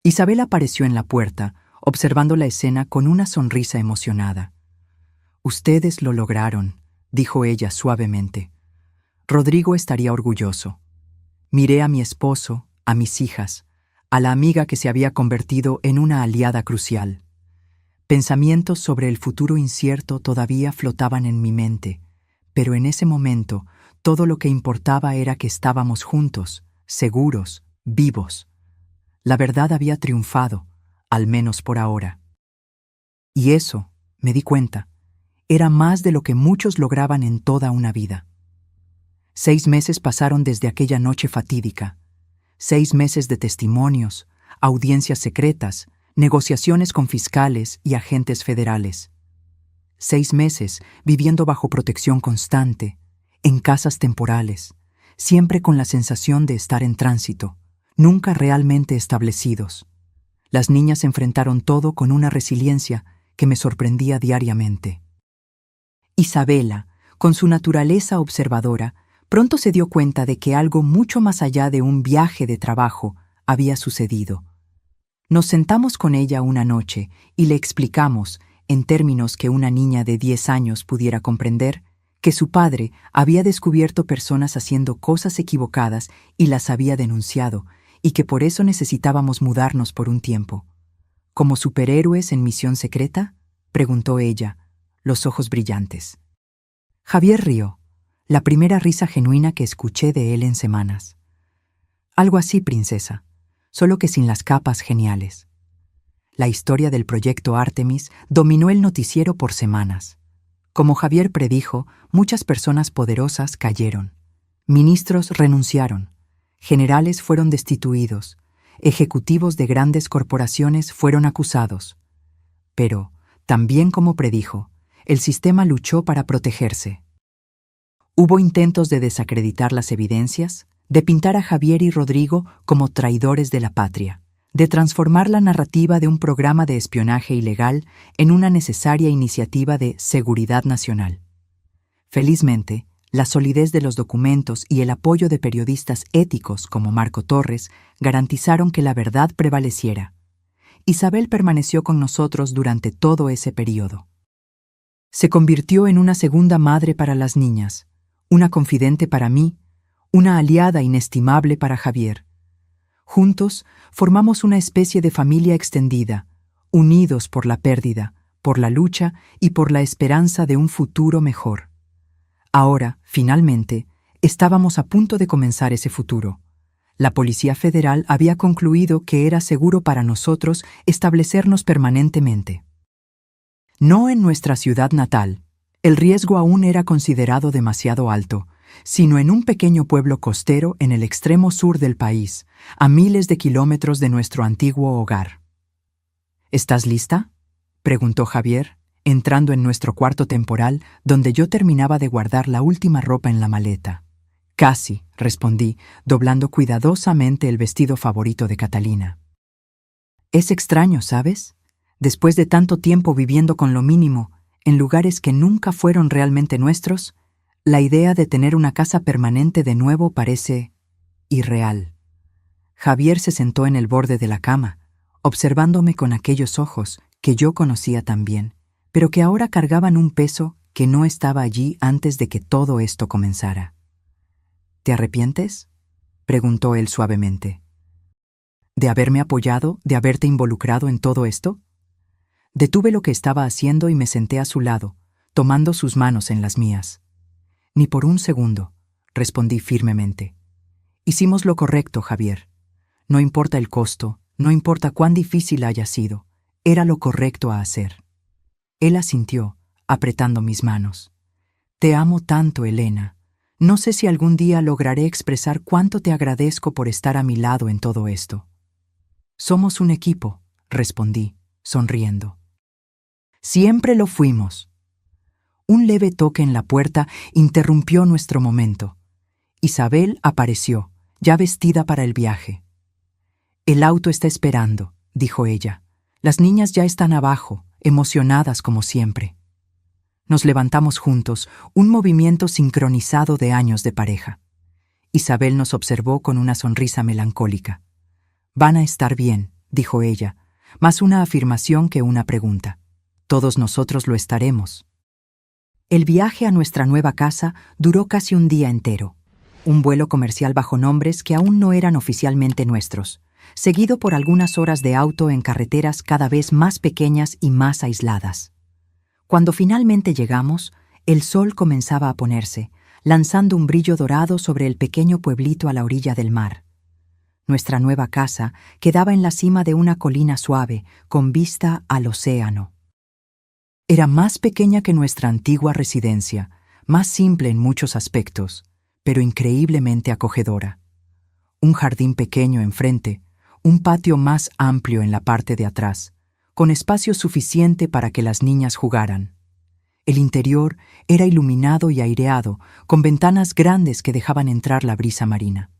Isabel apareció en la puerta, observando la escena con una sonrisa emocionada. «Ustedes lo lograron», dijo ella suavemente. «Rodrigo estaría orgulloso». Miré a mi esposo, a mis hijas, a la amiga que se había convertido en una aliada crucial. Pensamientos sobre el futuro incierto todavía flotaban en mi mente, pero en ese momento todo lo que importaba era que estábamos juntos, seguros, vivos. La verdad había triunfado, al menos por ahora. Y eso, me di cuenta, era más de lo que muchos lograban en toda una vida. 6 meses pasaron desde aquella noche fatídica. 6 meses de testimonios, audiencias secretas, negociaciones con fiscales y agentes federales. 6 meses viviendo bajo protección constante, en casas temporales, siempre con la sensación de estar en tránsito, nunca realmente establecidos. Las niñas enfrentaron todo con una resiliencia que me sorprendía diariamente. Isabela, con su naturaleza observadora, pronto se dio cuenta de que algo mucho más allá de un viaje de trabajo había sucedido. Nos sentamos con ella una noche y le explicamos, en términos que una niña de 10 años pudiera comprender, que su padre había descubierto personas haciendo cosas equivocadas y las había denunciado, y que por eso necesitábamos mudarnos por un tiempo. ¿Como superhéroes en misión secreta?, preguntó ella, los ojos brillantes. Javier rió. la primera risa genuina que escuché de él en semanas. Algo así, princesa, solo que sin las capas geniales. La historia del proyecto Artemis dominó el noticiero por semanas. Como Javier predijo, muchas personas poderosas cayeron. Ministros renunciaron. Generales fueron destituidos. Ejecutivos de grandes corporaciones fueron acusados. Pero, también como predijo, el sistema luchó para protegerse. Hubo intentos de desacreditar las evidencias, de pintar a Javier y Rodrigo como traidores de la patria, de transformar la narrativa de un programa de espionaje ilegal en una necesaria iniciativa de seguridad nacional. Felizmente, la solidez de los documentos y el apoyo de periodistas éticos como Marco Torres garantizaron que la verdad prevaleciera. Isabel permaneció con nosotros durante todo ese periodo. Se convirtió en una segunda madre para las niñas, una confidente para mí, una aliada inestimable para Javier. Juntos formamos una especie de familia extendida, unidos por la pérdida, por la lucha y por la esperanza de un futuro mejor. Ahora, finalmente, estábamos a punto de comenzar ese futuro. La Policía Federal había concluido que era seguro para nosotros establecernos permanentemente. No en nuestra ciudad natal, el riesgo aún era considerado demasiado alto, sino en un pequeño pueblo costero en el extremo sur del país, a miles de kilómetros de nuestro antiguo hogar. ¿Estás lista?, preguntó Javier, entrando en nuestro cuarto temporal, donde yo terminaba de guardar la última ropa en la maleta. Casi, respondí, doblando cuidadosamente el vestido favorito de Catalina. Es extraño, ¿sabes? Después de tanto tiempo viviendo con lo mínimo, en lugares que nunca fueron realmente nuestros, la idea de tener una casa permanente de nuevo parece irreal. Javier se sentó en el borde de la cama, observándome con aquellos ojos que yo conocía tan bien, pero que ahora cargaban un peso que no estaba allí antes de que todo esto comenzara. ¿Te arrepientes?, preguntó él suavemente. ¿De haberme apoyado, de haberte involucrado en todo esto? Detuve lo que estaba haciendo y me senté a su lado, tomando sus manos en las mías. Ni por un segundo, respondí firmemente. Hicimos lo correcto, Javier. No importa el costo, no importa cuán difícil haya sido, era lo correcto a hacer. Él asintió, apretando mis manos. Te amo tanto, Elena. No sé si algún día lograré expresar cuánto te agradezco por estar a mi lado en todo esto. Somos un equipo, respondí, sonriendo. Siempre lo fuimos. Un leve toque en la puerta interrumpió nuestro momento. Isabel apareció, ya vestida para el viaje. El auto está esperando, dijo ella. Las niñas ya están abajo, emocionadas como siempre. Nos levantamos juntos, un movimiento sincronizado de años de pareja. Isabel nos observó con una sonrisa melancólica. Van a estar bien, dijo ella, más una afirmación que una pregunta. Todos nosotros lo estaremos. El viaje a nuestra nueva casa duró casi un día entero. Un vuelo comercial bajo nombres que aún no eran oficialmente nuestros, seguido por algunas horas de auto en carreteras cada vez más pequeñas y más aisladas. Cuando finalmente llegamos, el sol comenzaba a ponerse, lanzando un brillo dorado sobre el pequeño pueblito a la orilla del mar. Nuestra nueva casa quedaba en la cima de una colina suave, con vista al océano. Era más pequeña que nuestra antigua residencia, más simple en muchos aspectos, pero increíblemente acogedora. Un jardín pequeño enfrente, un patio más amplio en la parte de atrás, con espacio suficiente para que las niñas jugaran. El interior era iluminado y aireado, con ventanas grandes que dejaban entrar la brisa marina.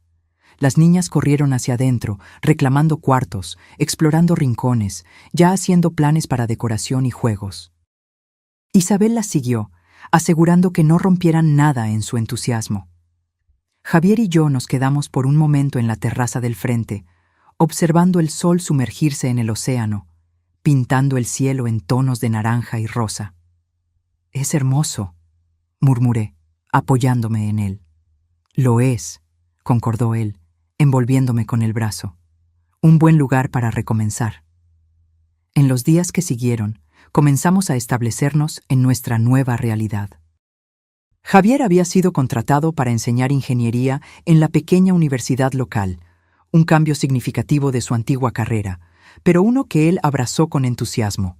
Las niñas corrieron hacia adentro, reclamando cuartos, explorando rincones, ya haciendo planes para decoración y juegos. Isabel las siguió, asegurando que no rompieran nada en su entusiasmo. Javier y yo nos quedamos por un momento en la terraza del frente, observando el sol sumergirse en el océano, pintando el cielo en tonos de naranja y rosa. «Es hermoso», murmuré, apoyándome en él. «Lo es», concordó él, envolviéndome con el brazo. «Un buen lugar para recomenzar». En los días que siguieron, comenzamos a establecernos en nuestra nueva realidad. Javier había sido contratado para enseñar ingeniería en la pequeña universidad local, un cambio significativo de su antigua carrera, pero uno que él abrazó con entusiasmo.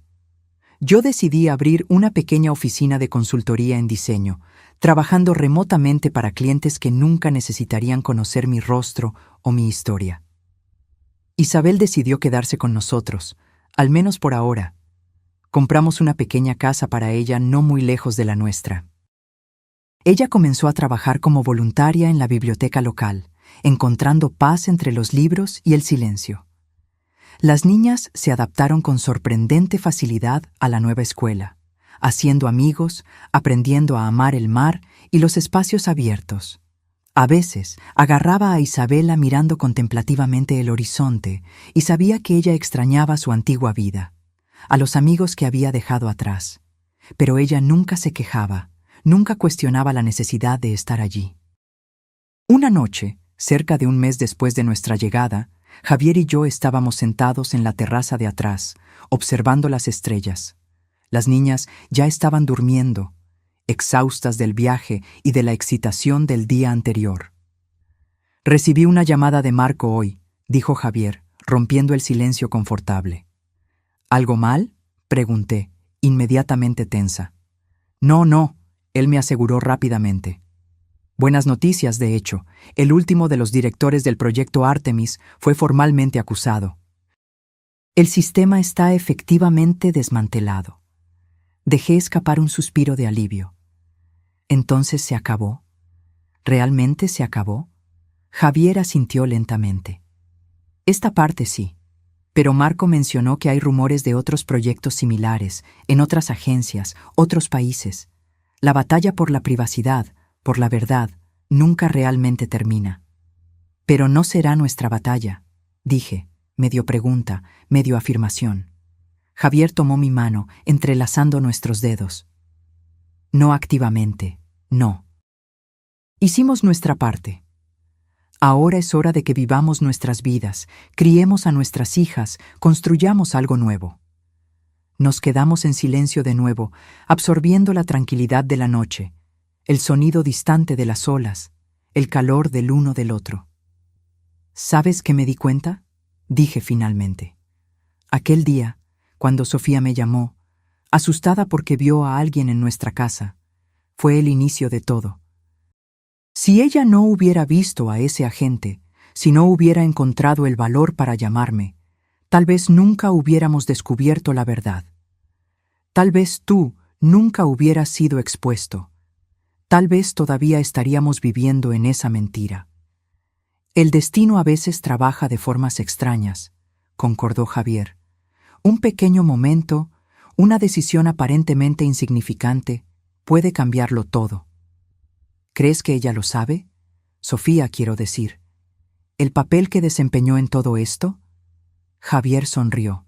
Yo decidí abrir una pequeña oficina de consultoría en diseño, trabajando remotamente para clientes que nunca necesitarían conocer mi rostro o mi historia. Isabel decidió quedarse con nosotros, al menos por ahora. Compramos una pequeña casa para ella no muy lejos de la nuestra. Ella comenzó a trabajar como voluntaria en la biblioteca local, encontrando paz entre los libros y el silencio. Las niñas se adaptaron con sorprendente facilidad a la nueva escuela, haciendo amigos, aprendiendo a amar el mar y los espacios abiertos. A veces agarraba a Isabela mirando contemplativamente el horizonte y sabía que ella extrañaba su antigua vida, a los amigos que había dejado atrás. Pero ella nunca se quejaba, nunca cuestionaba la necesidad de estar allí. Una noche, cerca de un mes después de nuestra llegada, Javier y yo estábamos sentados en la terraza de atrás, observando las estrellas. Las niñas ya estaban durmiendo, exhaustas del viaje y de la excitación del día anterior. «Recibí una llamada de Marco hoy», dijo Javier, rompiendo el silencio confortable. «¿Algo mal?», pregunté, inmediatamente tensa. «No», él me aseguró rápidamente. Buenas noticias, de hecho. El último de los directores del proyecto Artemis fue formalmente acusado. El sistema está efectivamente desmantelado. Dejé escapar un suspiro de alivio. ¿Entonces se acabó? ¿Realmente se acabó? Javier asintió lentamente. Esta parte sí, pero Marco mencionó que hay rumores de otros proyectos similares, en otras agencias, otros países. La batalla por la privacidad, por la verdad, nunca realmente termina. Pero no será nuestra batalla, dije, medio pregunta, medio afirmación. Javier tomó mi mano, entrelazando nuestros dedos. No activamente, no. Hicimos nuestra parte. Ahora es hora de que vivamos nuestras vidas, criemos a nuestras hijas, construyamos algo nuevo. Nos quedamos en silencio de nuevo, absorbiendo la tranquilidad de la noche, el sonido distante de las olas, el calor del uno del otro. ¿Sabes qué me di cuenta?, dije finalmente. Aquel día, cuando Sofía me llamó, asustada porque vio a alguien en nuestra casa, fue el inicio de todo. Si ella no hubiera visto a ese agente, si no hubiera encontrado el valor para llamarme, tal vez nunca hubiéramos descubierto la verdad. Tal vez tú nunca hubieras sido expuesto. Tal vez todavía estaríamos viviendo en esa mentira. El destino a veces trabaja de formas extrañas, concordó Javier. Un pequeño momento, una decisión aparentemente insignificante, puede cambiarlo todo. ¿Crees que ella lo sabe? Sofía, quiero decir. ¿El papel que desempeñó en todo esto? Javier sonrió.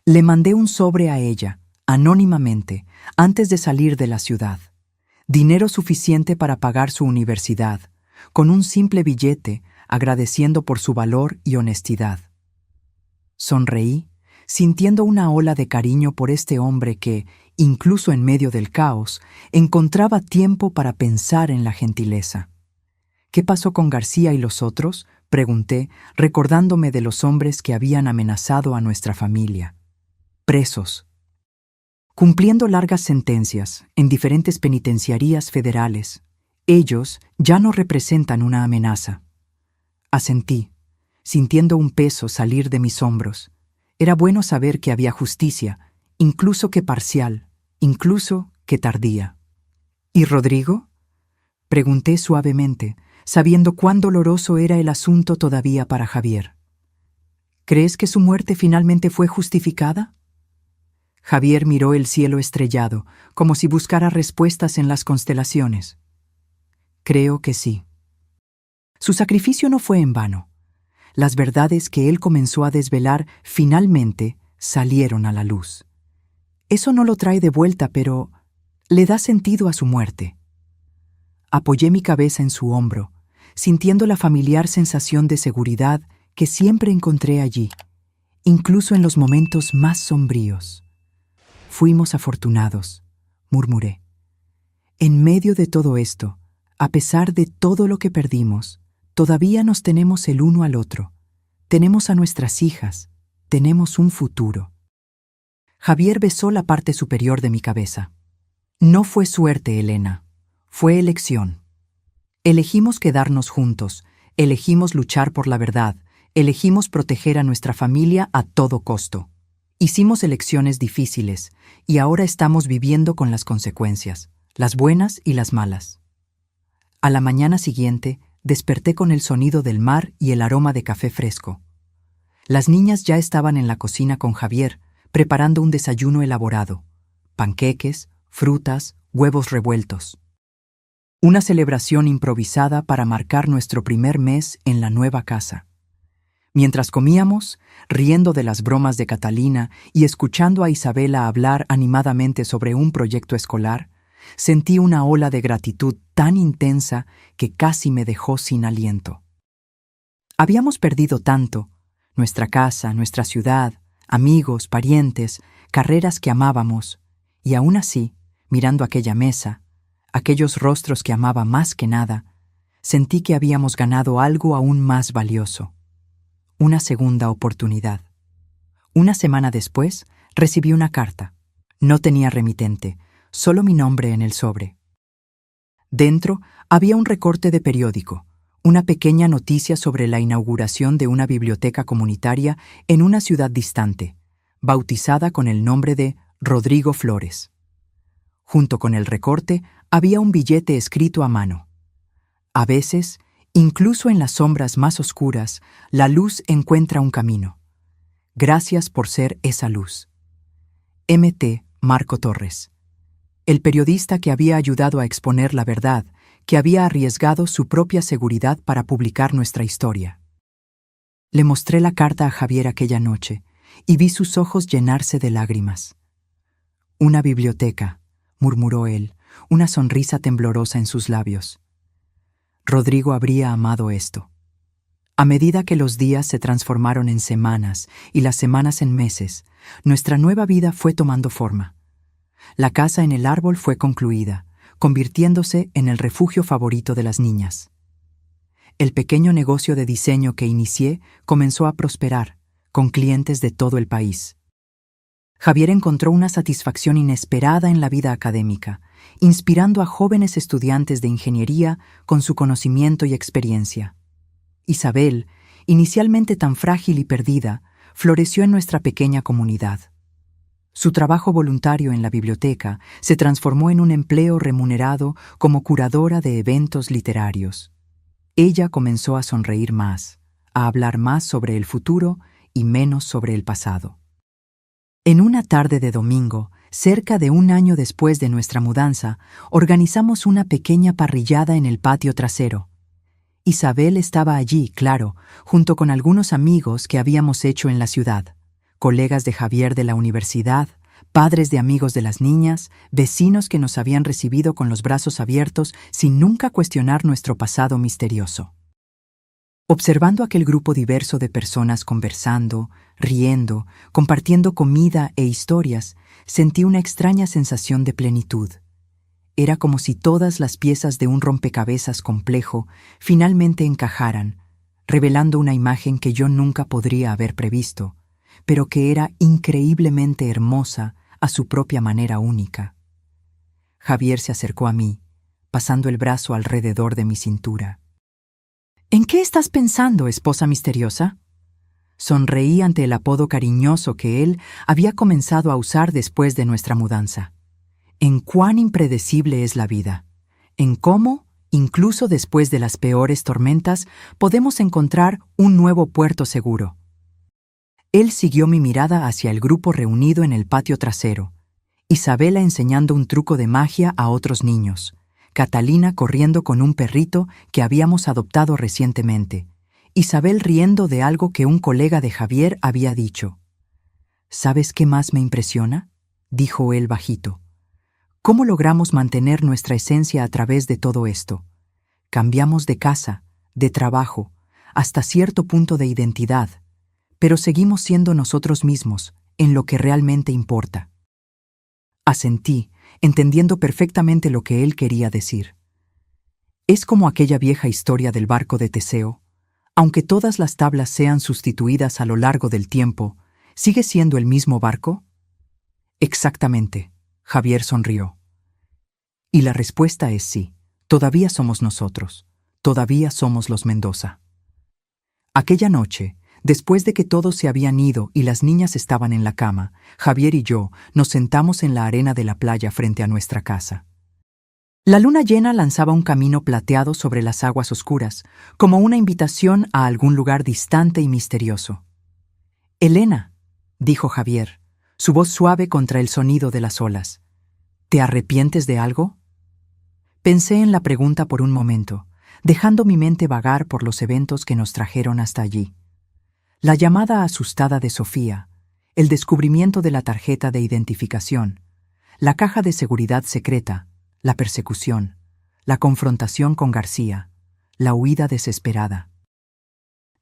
Le mandé un sobre a ella, anónimamente, antes de salir de la ciudad. Dinero suficiente para pagar su universidad, con un simple billete agradeciendo por su valor y honestidad. Sonreí, sintiendo una ola de cariño por este hombre que, incluso en medio del caos, encontraba tiempo para pensar en la gentileza. ¿Qué pasó con García y los otros?, pregunté, recordándome de los hombres que habían amenazado a nuestra familia. Presos. Cumpliendo largas sentencias en diferentes penitenciarías federales. Ellos ya no representan una amenaza. Asentí, sintiendo un peso salir de mis hombros. Era bueno saber que había justicia, incluso que parcial, incluso que tardía. ¿Y Rodrigo?, pregunté suavemente, sabiendo cuán doloroso era el asunto todavía para Javier. ¿Crees que su muerte finalmente fue justificada? Javier miró el cielo estrellado, como si buscara respuestas en las constelaciones. Creo que sí. Su sacrificio no fue en vano. Las verdades que él comenzó a desvelar finalmente salieron a la luz. Eso no lo trae de vuelta, pero le da sentido a su muerte. Apoyé mi cabeza en su hombro, sintiendo la familiar sensación de seguridad que siempre encontré allí, incluso en los momentos más sombríos. Fuimos afortunados, murmuré. En medio de todo esto, a pesar de todo lo que perdimos, todavía nos tenemos el uno al otro. Tenemos a nuestras hijas, tenemos un futuro. Javier besó la parte superior de mi cabeza. No fue suerte, Elena, fue elección. Elegimos quedarnos juntos, elegimos luchar por la verdad, elegimos proteger a nuestra familia a todo costo. Hicimos elecciones difíciles y ahora estamos viviendo con las consecuencias, las buenas y las malas. A la mañana siguiente, desperté con el sonido del mar y el aroma de café fresco. Las niñas ya estaban en la cocina con Javier, preparando un desayuno elaborado: panqueques, frutas, huevos revueltos. Una celebración improvisada para marcar nuestro primer mes en la nueva casa. Mientras comíamos, riendo de las bromas de Catalina y escuchando a Isabela hablar animadamente sobre un proyecto escolar, sentí una ola de gratitud tan intensa que casi me dejó sin aliento. Habíamos perdido tanto: nuestra casa, nuestra ciudad, amigos, parientes, carreras que amábamos, y aún así, mirando aquella mesa, aquellos rostros que amaba más que nada, sentí que habíamos ganado algo aún más valioso: una segunda oportunidad. Una semana después, recibí una carta. No tenía remitente, solo mi nombre en el sobre. Dentro había un recorte de periódico, una pequeña noticia sobre la inauguración de una biblioteca comunitaria en una ciudad distante, bautizada con el nombre de Rodrigo Flores. Junto con el recorte había un billete escrito a mano. A veces, incluso en las sombras más oscuras, la luz encuentra un camino. Gracias por ser esa luz. M.T. Marco Torres. El periodista que había ayudado a exponer la verdad, que había arriesgado su propia seguridad para publicar nuestra historia. Le mostré la carta a Javier aquella noche y vi sus ojos llenarse de lágrimas. «Una biblioteca», murmuró él, una sonrisa temblorosa en sus labios. Rodrigo habría amado esto. A medida que los días se transformaron en semanas y las semanas en meses, nuestra nueva vida fue tomando forma. La casa en el árbol fue concluida, convirtiéndose en el refugio favorito de las niñas. El pequeño negocio de diseño que inicié comenzó a prosperar, con clientes de todo el país. Javier encontró una satisfacción inesperada en la vida académica, inspirando a jóvenes estudiantes de ingeniería con su conocimiento y experiencia. Isabel, inicialmente tan frágil y perdida, floreció en nuestra pequeña comunidad. Su trabajo voluntario en la biblioteca se transformó en un empleo remunerado como curadora de eventos literarios. Ella comenzó a sonreír más, a hablar más sobre el futuro y menos sobre el pasado. En una tarde de domingo, cerca de un año después de nuestra mudanza, organizamos una pequeña parrillada en el patio trasero. Isabel estaba allí, claro, junto con algunos amigos que habíamos hecho en la ciudad, colegas de Javier de la universidad, padres de amigos de las niñas, vecinos que nos habían recibido con los brazos abiertos sin nunca cuestionar nuestro pasado misterioso. Observando aquel grupo diverso de personas conversando, riendo, compartiendo comida e historias, sentí una extraña sensación de plenitud. Era como si todas las piezas de un rompecabezas complejo finalmente encajaran, revelando una imagen que yo nunca podría haber previsto, pero que era increíblemente hermosa a su propia manera única. Javier se acercó a mí, pasando el brazo alrededor de mi cintura. «¿En qué estás pensando, esposa misteriosa?» Sonreí ante el apodo cariñoso que él había comenzado a usar después de nuestra mudanza. En cuán impredecible es la vida, en cómo, incluso después de las peores tormentas, podemos encontrar un nuevo puerto seguro. Él siguió mi mirada hacia el grupo reunido en el patio trasero, Isabela enseñando un truco de magia a otros niños, Catalina corriendo con un perrito que habíamos adoptado recientemente, Isabel riendo de algo que un colega de Javier había dicho. «¿Sabes qué más me impresiona?», dijo él bajito. «¿Cómo logramos mantener nuestra esencia a través de todo esto? Cambiamos de casa, de trabajo, hasta cierto punto de identidad, pero seguimos siendo nosotros mismos, en lo que realmente importa». Asentí, entendiendo perfectamente lo que él quería decir. Es como aquella vieja historia del barco de Teseo. Aunque todas las tablas sean sustituidas a lo largo del tiempo, ¿sigue siendo el mismo barco? Exactamente, Javier sonrió. Y la respuesta es sí, todavía somos nosotros, todavía somos los Mendoza. Aquella noche, después de que todos se habían ido y las niñas estaban en la cama, Javier y yo nos sentamos en la arena de la playa frente a nuestra casa. La luna llena lanzaba un camino plateado sobre las aguas oscuras, como una invitación a algún lugar distante y misterioso. «Elena», dijo Javier, su voz suave contra el sonido de las olas, «¿te arrepientes de algo?» Pensé en la pregunta por un momento, dejando mi mente vagar por los eventos que nos trajeron hasta allí. La llamada asustada de Sofía, el descubrimiento de la tarjeta de identificación, la caja de seguridad secreta, la persecución, la confrontación con García, la huida desesperada.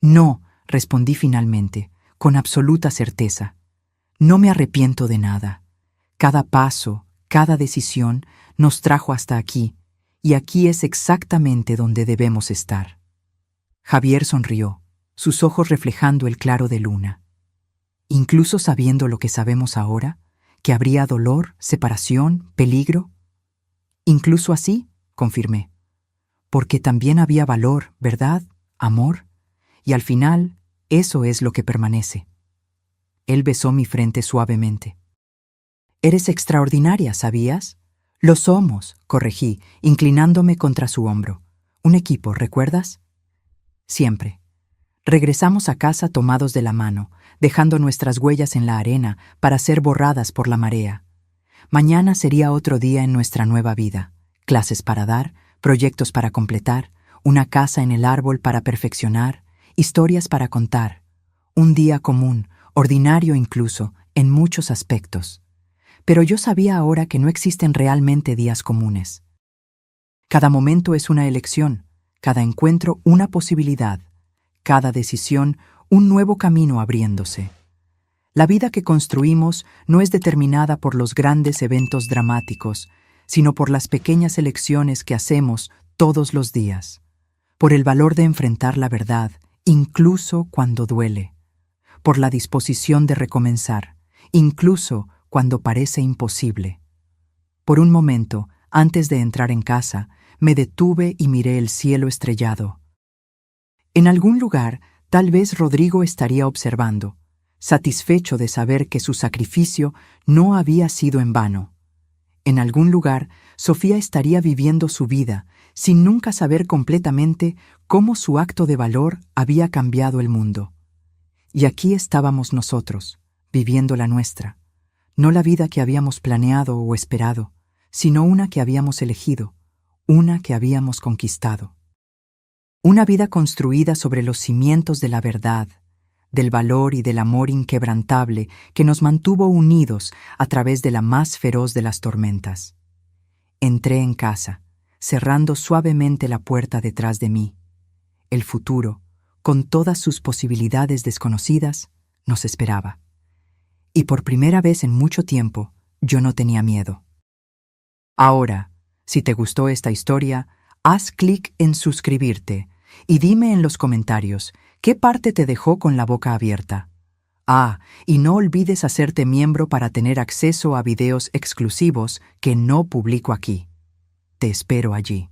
«No», respondí finalmente, con absoluta certeza. «No me arrepiento de nada. Cada paso, cada decisión nos trajo hasta aquí, y aquí es exactamente donde debemos estar». Javier sonrió, sus ojos reflejando el claro de luna. «¿Incluso sabiendo lo que sabemos ahora? ¿Que habría dolor, separación, peligro?» «Incluso así», confirmé. «Porque también había valor, ¿verdad? Amor. Y al final, eso es lo que permanece». Él besó mi frente suavemente. «Eres extraordinaria, ¿sabías?» «Lo somos», corregí, inclinándome contra su hombro. «Un equipo, ¿recuerdas?» «Siempre». Regresamos a casa tomados de la mano, dejando nuestras huellas en la arena para ser borradas por la marea. Mañana sería otro día en nuestra nueva vida. Clases para dar, proyectos para completar, una casa en el árbol para perfeccionar, historias para contar. Un día común, ordinario incluso, en muchos aspectos. Pero yo sabía ahora que no existen realmente días comunes. Cada momento es una elección, cada encuentro una posibilidad, cada decisión un nuevo camino abriéndose. La vida que construimos no es determinada por los grandes eventos dramáticos, sino por las pequeñas elecciones que hacemos todos los días, por el valor de enfrentar la verdad, incluso cuando duele, por la disposición de recomenzar, incluso cuando parece imposible. Por un momento, antes de entrar en casa, me detuve y miré el cielo estrellado. En algún lugar, tal vez Rodrigo estaría observando, satisfecho de saber que su sacrificio no había sido en vano. En algún lugar, Sofía estaría viviendo su vida, sin nunca saber completamente cómo su acto de valor había cambiado el mundo. Y aquí estábamos nosotros, viviendo la nuestra, no la vida que habíamos planeado o esperado, sino una que habíamos elegido, una que habíamos conquistado. Una vida construida sobre los cimientos de la verdad, del valor y del amor inquebrantable que nos mantuvo unidos a través de la más feroz de las tormentas. Entré en casa, cerrando suavemente la puerta detrás de mí. El futuro, con todas sus posibilidades desconocidas, nos esperaba. Y por primera vez en mucho tiempo, yo no tenía miedo. Ahora, si te gustó esta historia, haz clic en suscribirte y dime en los comentarios ¿qué parte te dejó con la boca abierta? Y no olvides hacerte miembro para tener acceso a videos exclusivos que no publico aquí. Te espero allí.